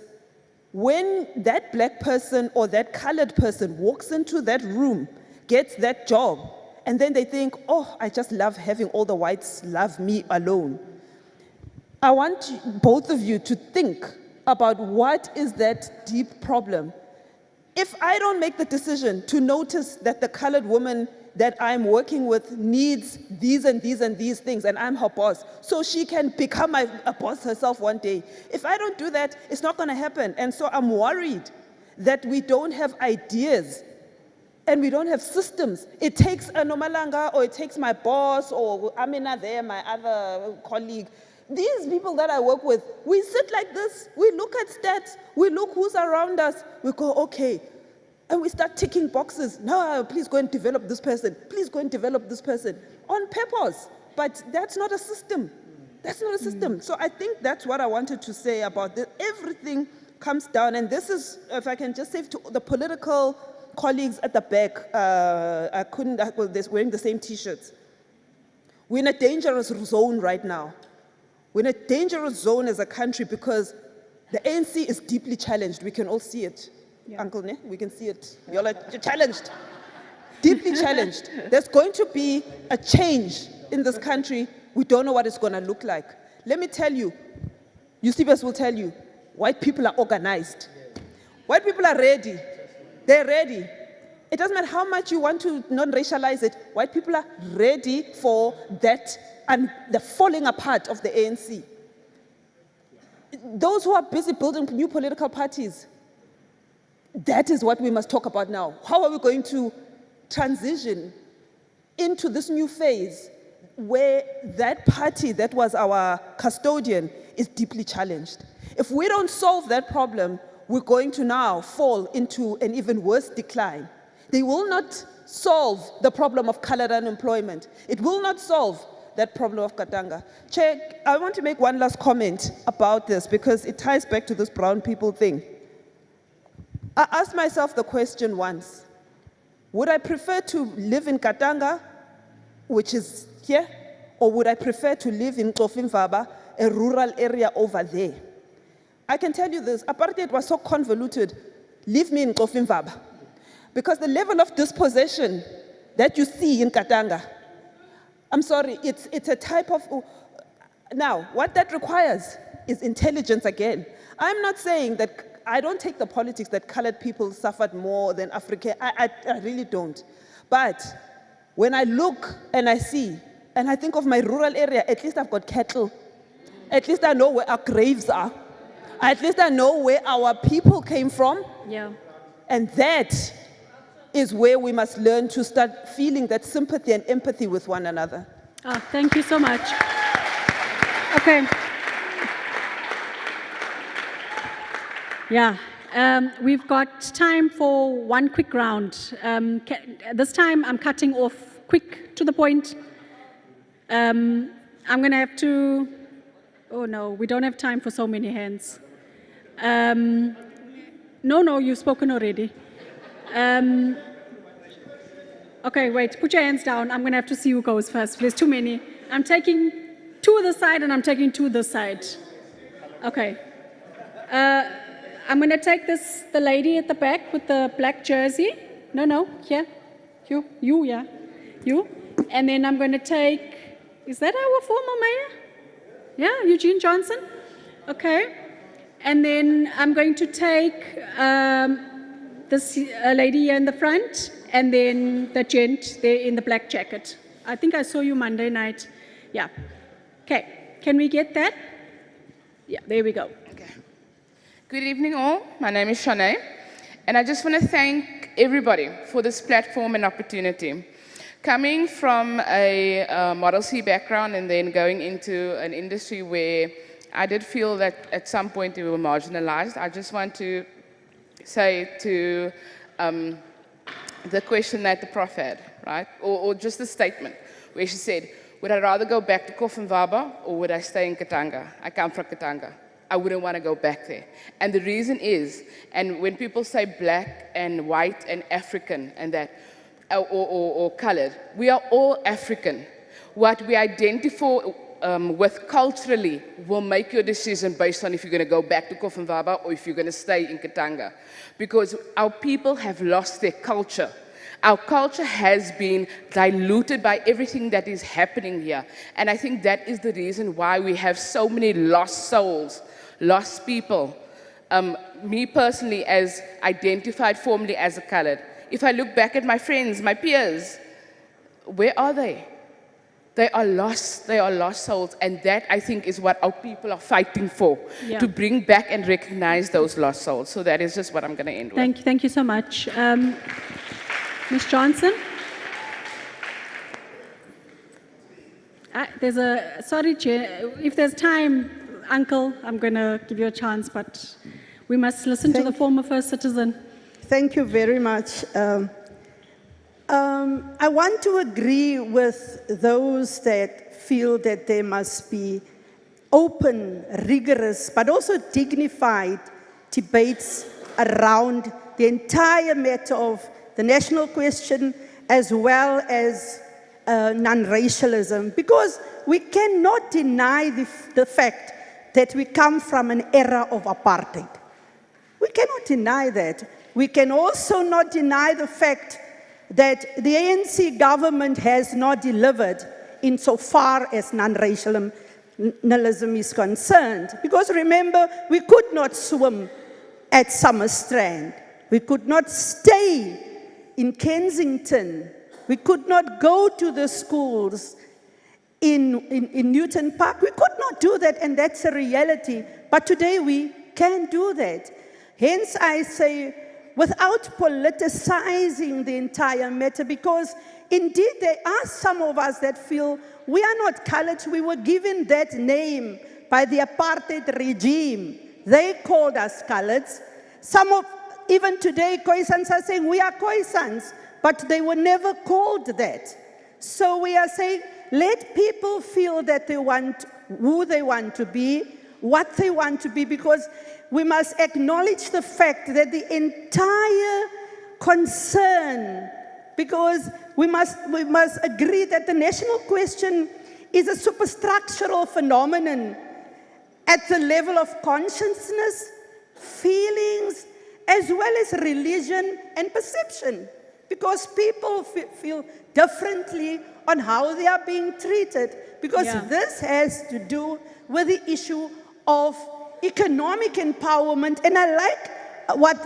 when that black person or that colored person walks into that room, gets that job, and then they think, oh, I just love having all the whites love me alone. I want both of you to think about what is that deep problem. If I don't make the decision to notice that the colored woman that I'm working with needs these and these and these things, and I'm her boss, so she can become a boss herself one day. If I don't do that, it's not gonna happen. And so I'm worried that we don't have ideas and we don't have systems. It takes a Nomalanga or it takes my boss or Amina there, my other colleague. These people that I work with, we sit like this, we look at stats, we look who's around us, we go, okay, and we start ticking boxes. No, please go and develop this person. Please go and develop this person on purpose. But that's not a system. That's not a system. So I think that's what I wanted to say about this. Everything comes down, and this is, if I can just say to the political colleagues at the back, they're wearing the same t-shirts. We're in a dangerous zone right now. We're in a dangerous zone as a country because the ANC is deeply challenged. We can all see it. Yeah. Uncle, ne? We can see it. You're challenged, deeply challenged. There's going to be a change in this country. We don't know what it's going to look like. Let me tell you, Eusebius will tell you, white people are organized. White people are ready. They're ready. It doesn't matter how much you want to non-racialize it, white people are ready for that and the falling apart of the ANC. Those who are busy building new political parties, that is what we must talk about now. How are we going to transition into this new phase where that party that was our custodian is deeply challenged? If we don't solve that problem, we're going to now fall into an even worse decline. They will not solve the problem of colored unemployment. It will not solve that problem of Katanga. Chair, I want to make one last comment about this because it ties back to this brown people thing. I asked myself the question once, would I prefer to live in Katanga, which is here, or would I prefer to live in Xofimvaba, a rural area over there? I can tell you this, apartheid was so convoluted, leave me in Xofimvaba. Because the level of dispossession that you see in Katanga, I'm sorry, it's a type of, now, what that requires is intelligence again. I'm not saying that, I don't take the politics that colored people suffered more than African, I really don't. But when I look and I see, and I think of my rural area, at least I've got cattle. At least I know where our graves are. At least I know where our people came from. Yeah. And that is where we must learn to start feeling that sympathy and empathy with one another. Oh, thank you so much. Okay. Yeah, we've got time for one quick round. This time I'm cutting off quick to the point. I'm going to have to, oh no, we don't have time for so many hands. No, you've spoken already. Okay, wait, put your hands down. I'm going to have to see who goes first. There's too many. I'm taking to the side and I'm taking to the side. Okay. I'm going to take the lady at the back with the black jersey. No, here. You, yeah. You. And then I'm going to take, is that our former mayor? Yeah, Eugene Johnson? Okay. And then I'm going to take this lady here in the front, and then the gent there in the black jacket. I think I saw you Monday night. Yeah. Okay. Can we get that? Yeah, there we go. Okay. Good evening all. My name is Shanae, and I just want to thank everybody for this platform and opportunity. Coming from a Model C background and then going into an industry where I did feel that at some point we were marginalized, I just want to say to the question that the Prof had, right? Or just the statement where she said, would I rather go back to Koffenwaba or would I stay in Katanga? I come from Katanga. I wouldn't want to go back there. And the reason is, and when people say black and white and African and that, or colored, we are all African. What we identify with culturally will make your decision based on if you're going to go back to Koffenwaba or if you're going to stay in Katanga. Because our people have lost their culture. Our culture has been diluted by everything that is happening here. And I think that is the reason why we have so many lost souls, lost people. Me personally, as identified formerly as a colored, if I look back at my friends, my peers, where are they? They are lost souls, and that, I think, is what our people are fighting for, to bring back and recognize those lost souls. So that is just what I'm going to end with. Thank you so much. Ms. Johnson? Sorry, Chair, if there's time, Uncle, I'm going to give you a chance, but we must listen to the former first citizen. Thank you very much. I want to agree with those that feel that there must be open, rigorous, but also dignified debates around the entire matter of the national question as well as non-racialism, because we cannot deny the fact that we come from an era of apartheid. We cannot deny that. We can also not deny the fact that the ANC government has not delivered insofar as non-racialism non-racialism is concerned. Because remember, we could not swim at Summerstrand. We could not stay in Kensington. We could not go to the schools in Newton Park. We could not do that, and that's a reality. But today we can do that. Hence I say, without politicizing the entire matter, because indeed there are some of us that feel we are not colored. We were given that name by the apartheid regime. They called us coloreds. Even today, Khoisans are saying we are Khoisans, but they were never called that. So we are saying, let people feel that they want who they want to be, what they want to be, because we must acknowledge the fact that the entire concern, because we must agree that the national question is a superstructural phenomenon at the level of consciousness, feelings, as well as religion and perception. Because people feel differently on how they are being treated. Because this has to do with the issue of economic empowerment. And I like what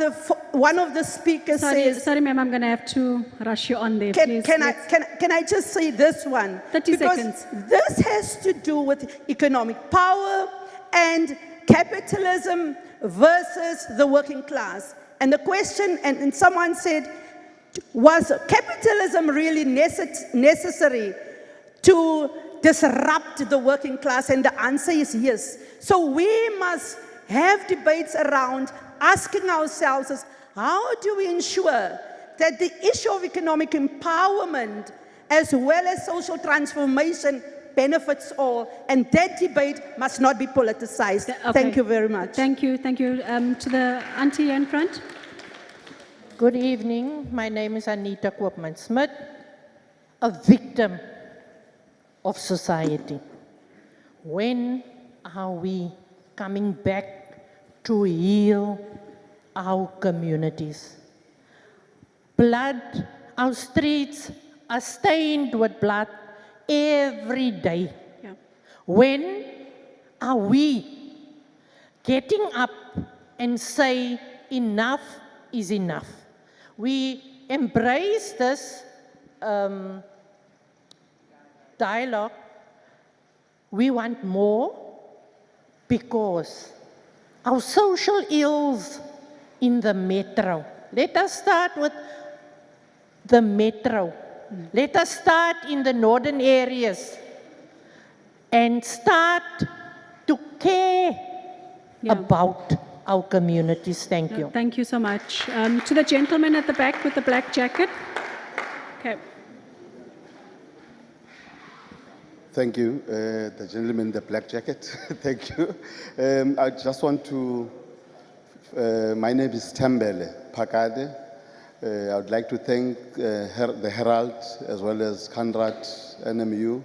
one of the speakers says. Sorry, ma'am, I'm going to have to rush you on there, please. Can I just say this one? 30 seconds. Because this has to do with economic power and capitalism versus the working class. And the question, and someone said, was capitalism really necessary to disrupt the working class? And the answer is yes. So we must have debates around asking ourselves is, how do we ensure that the issue of economic empowerment as well as social transformation benefits all? And that debate must not be politicized. Okay. Thank you very much. Thank you. Thank you. To the auntie in front. Good evening. My name is Anita Koopman-Smith, a victim of society. When are we coming back to heal our communities? Blood, our streets are stained with blood every day. Yeah. When are we getting up and say enough is enough? We embrace this dialogue. We want more because our social ills in the metro. Let us start with the metro. Let us start in the northern areas and start to care about our communities. Thank you. Thank you so much. To the gentleman at the back with the black jacket. Okay. Thank you, the gentleman in the black jacket. Thank you. I just want to, my name is Tembele Pakade. I would like to thank the Herald as well as Conrad NMU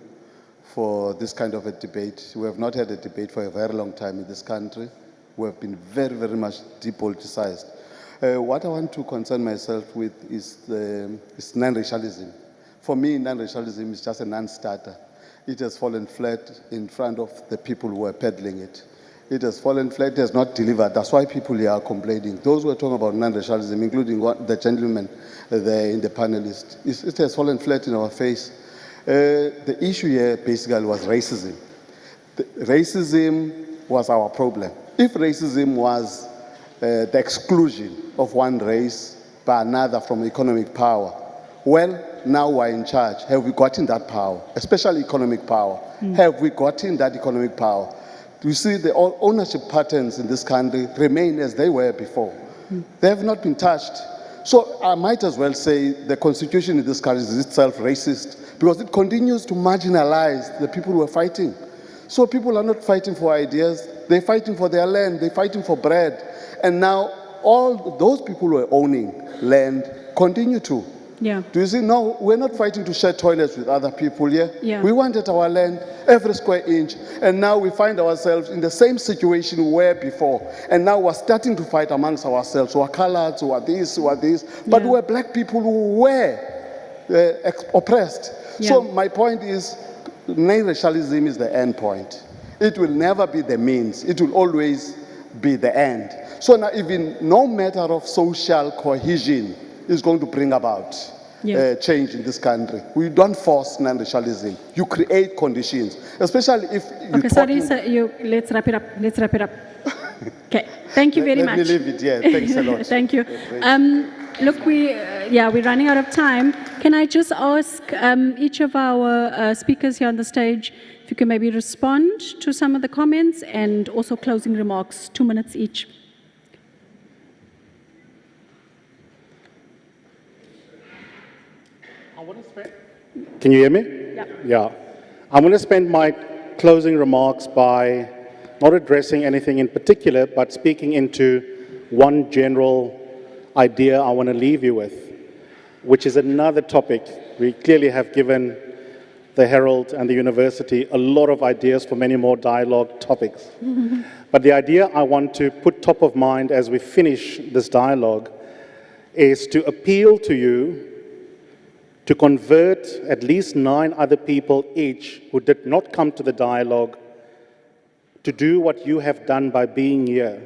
for this kind of a debate. We have not had a debate for a very long time in this country. We have been very, very much depoliticized. What I want to concern myself with is non-racialism. For me, non-racialism is just a non-starter. It has fallen flat in front of the people who are peddling it. It has fallen flat, it has not delivered. That's why people here are complaining. Those who are talking about non-racialism, including the gentleman there in the panelist, it has fallen flat in our face. The issue here basically was racism. Racism was our problem. If racism was the exclusion of one race by another from economic power, well, now we're in charge. Have we gotten that power, especially economic power? Have we gotten that economic power? You see, the ownership patterns in this country remain as they were before. They have not been touched. So I might as well say the constitution in this country is itself racist because it continues to marginalize the people who are fighting. So people are not fighting for ideas, they're fighting for their land, they're fighting for bread. And now all those people who are owning land continue to. Yeah. Do you see? No, we're not fighting to share toilets with other people here. Yeah. We wanted our land, every square inch, and now we find ourselves in the same situation we were before. And now we're starting to fight amongst ourselves. We're coloreds, we're this, we're this. But we're black people who were oppressed. So my point is, non-racialism is the end point. It will never be the means. It will always be the end. So now even no matter of social cohesion is going to bring about change in this country. We don't force non-racialism. You create conditions, especially if you Okay, sorry, sir, let's wrap it up. Let's wrap it up. Okay, thank you very much. Let me leave it here. Thanks a lot. Thank you. Look, we're running out of time. Can I just ask each of our speakers here on the stage if you can maybe respond to some of the comments and also closing remarks, 2 minutes each. Can you hear me? Yeah. Yeah. I'm going to spend my closing remarks by not addressing anything in particular, but speaking into one general idea I want to leave you with, which is another topic. We clearly have given the Herald and the university a lot of ideas for many more dialogue topics. But the idea I want to put top of mind as we finish this dialogue is to appeal to you to convert at least 9 other people each who did not come to the dialogue to do what you have done by being here.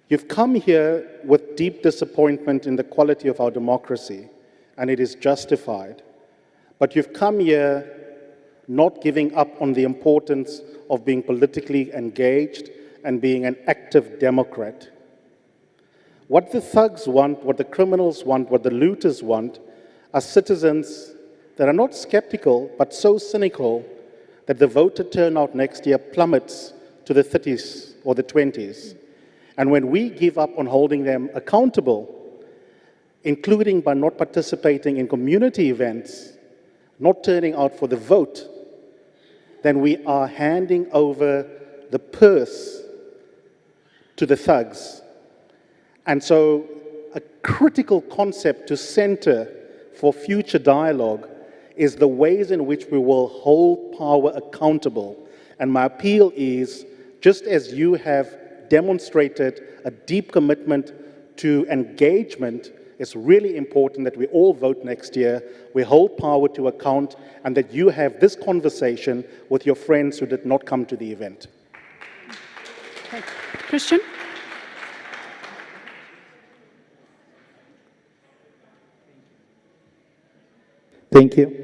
You've come here with deep disappointment in the quality of our democracy, and it is justified. But you've come here not giving up on the importance of being politically engaged and being an active Democrat. What the thugs want, what the criminals want, what the looters want are citizens that are not skeptical, but so cynical that the voter turnout next year plummets to the 30s or the 20s. And when we give up on holding them accountable, including by not participating in community events, not turning out for the vote, then we are handing over the purse to the thugs. And so a critical concept to center for future dialogue is the ways in which we will hold power accountable. And my appeal is, just as you have demonstrated a deep commitment to engagement, it's really important that we all vote next year, we hold power to account, and that you have this conversation with your friends who did not come to the event. Okay. Christian? Thank you.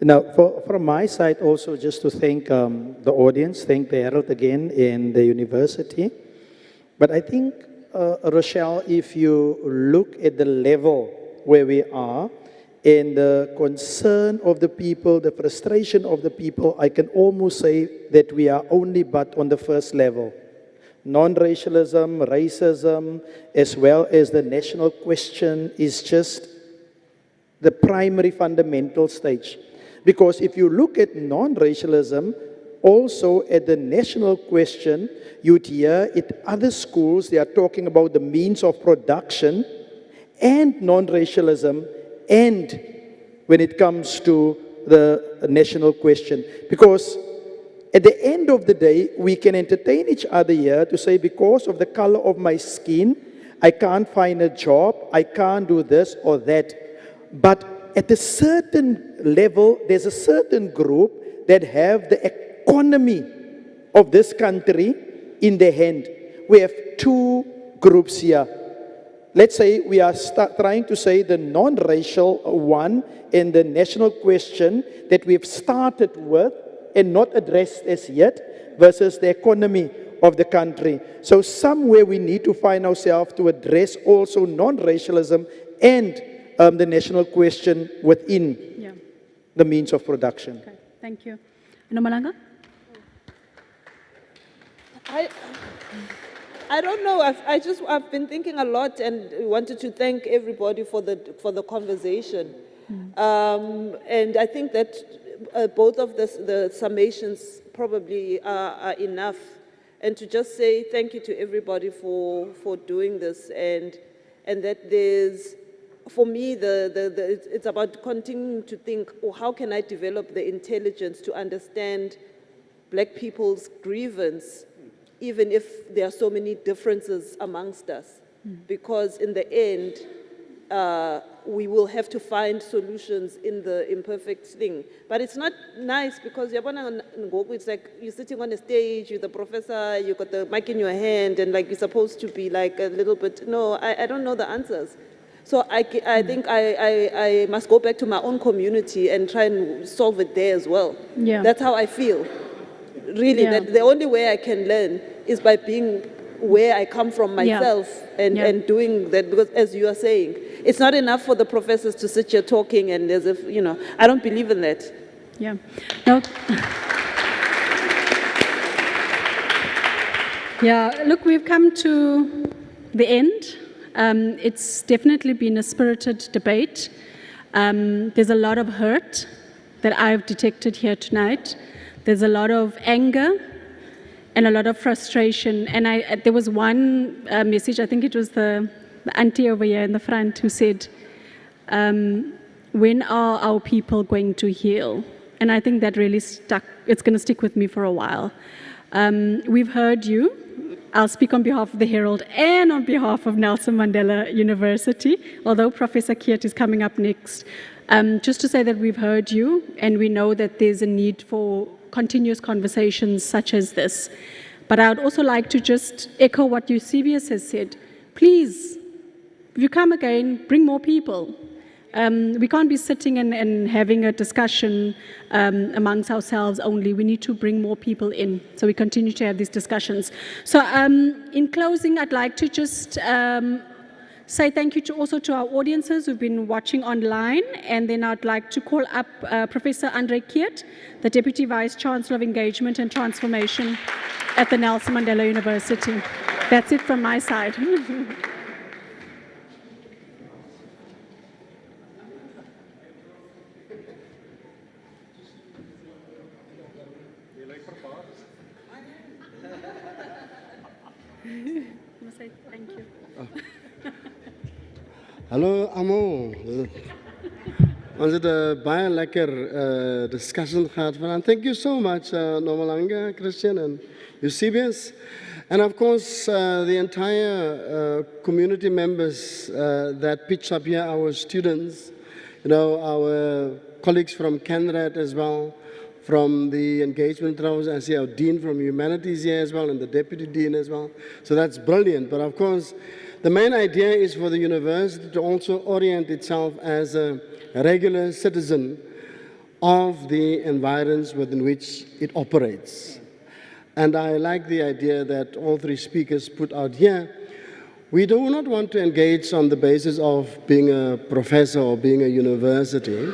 Now, from my side also, just to thank the audience, thank the Herald again and the university. But I think, Rochelle, if you look at the level where we are and the concern of the people, the frustration of the people, I can almost say that we are only but on the first level. Non-racialism, racism, as well as the national question is just the primary fundamental stage. Because if you look at non-racialism, also at the national question, you'd hear at other schools, they are talking about the means of production and non-racialism, and when it comes to the national question. Because at the end of the day, we can entertain each other here to say, because of the color of my skin, I can't find a job, I can't do this or that. But at a certain level, there's a certain group that have the economy of this country in their hand. We have 2 groups here. Let's say we are trying to say the non-racial one and the national question that we've started with and not addressed as yet versus the economy of the country. So somewhere we need to find ourselves to address also non-racialism and the national question within the means of production. Okay, thank you. Nomalanga? I don't know. I've been thinking a lot and wanted to thank everybody for the conversation. And I think that both of the summations probably are enough. And to just say thank you to everybody for doing this, and that there's, for me, it's about continuing to think, oh, how can I develop the intelligence to understand Black people's grievance, even if there are so many differences amongst us. Because in the end, we will have to find solutions in the imperfect thing. But it's not nice because it's like you're sitting on a stage with the professor, you got the mic in your hand, and like you're supposed to be like a little bit, no, I don't know the answers. So I think I must go back to my own community and try and solve it there as well. Yeah. That's how I feel. Really, Yeah. that the only way I can learn is by being where I come from myself and doing that, because as you are saying, it's not enough for the professors to sit here talking and as if, I don't believe in that. Yeah. No. Yeah, look, we've come to the end. It's definitely been a spirited debate. There's a lot of hurt that I've detected here tonight. There's a lot of anger and a lot of frustration. And there was one message, I think it was the auntie over here in the front who said, when are our people going to heal? And I think that really stuck, it's going to stick with me for a while. We've heard you. I'll speak on behalf of the Herald and on behalf of Nelson Mandela University, although Professor Keert is coming up next. Just to say that we've heard you, and we know that there's a need for continuous conversations such as this. But I would also like to just echo what Eusebius has said. Please, if you come again, bring more people. We can't be sitting and having a discussion amongst ourselves only. We need to bring more people in so we continue to have these discussions. So in closing, I'd like to just say thank you also to our audiences who've been watching online. And then I'd like to call up Professor Andre Keert, the Deputy Vice Chancellor of Engagement and Transformation at the Nelson Mandela University. That's it from my side. Thank you. Hallo allemaal. Ons het baie lekker discussion gehad vanavond. Thank you so much, Nomalanga, Christian, and Eusebius. And of course, the entire community members that pitched up here, our students, our colleagues from CANRAD as well, from the engagement rounds. I see our Dean from Humanities here as well, and the Deputy Dean as well. So that's brilliant. But of course, the main idea is for the university to also orient itself as a regular citizen of the environs within which it operates. And I like the idea that all three speakers put out here. We do not want to engage on the basis of being a professor or being a university.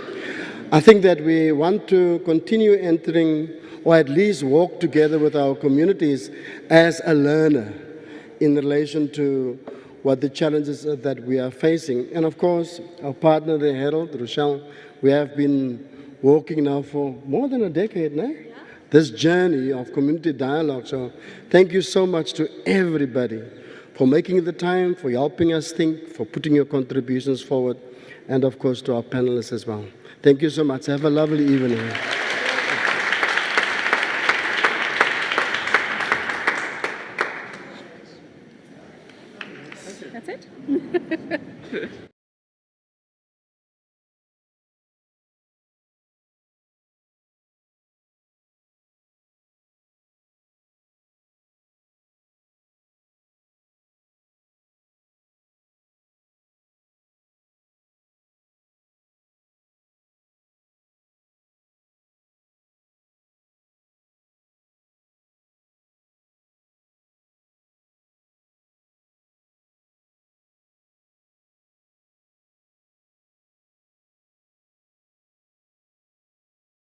I think that we want to continue entering, or at least walk together with our communities as a learner in relation to what the challenges that we are facing. And of course, our partner, the Herald, Rochelle, we have been walking now for more than a decade now, this journey of community dialogue. So thank you so much to everybody for making the time, for helping us think, for putting your contributions forward, and of course to our panelists as well. Thank you so much. Have a lovely evening. That's it?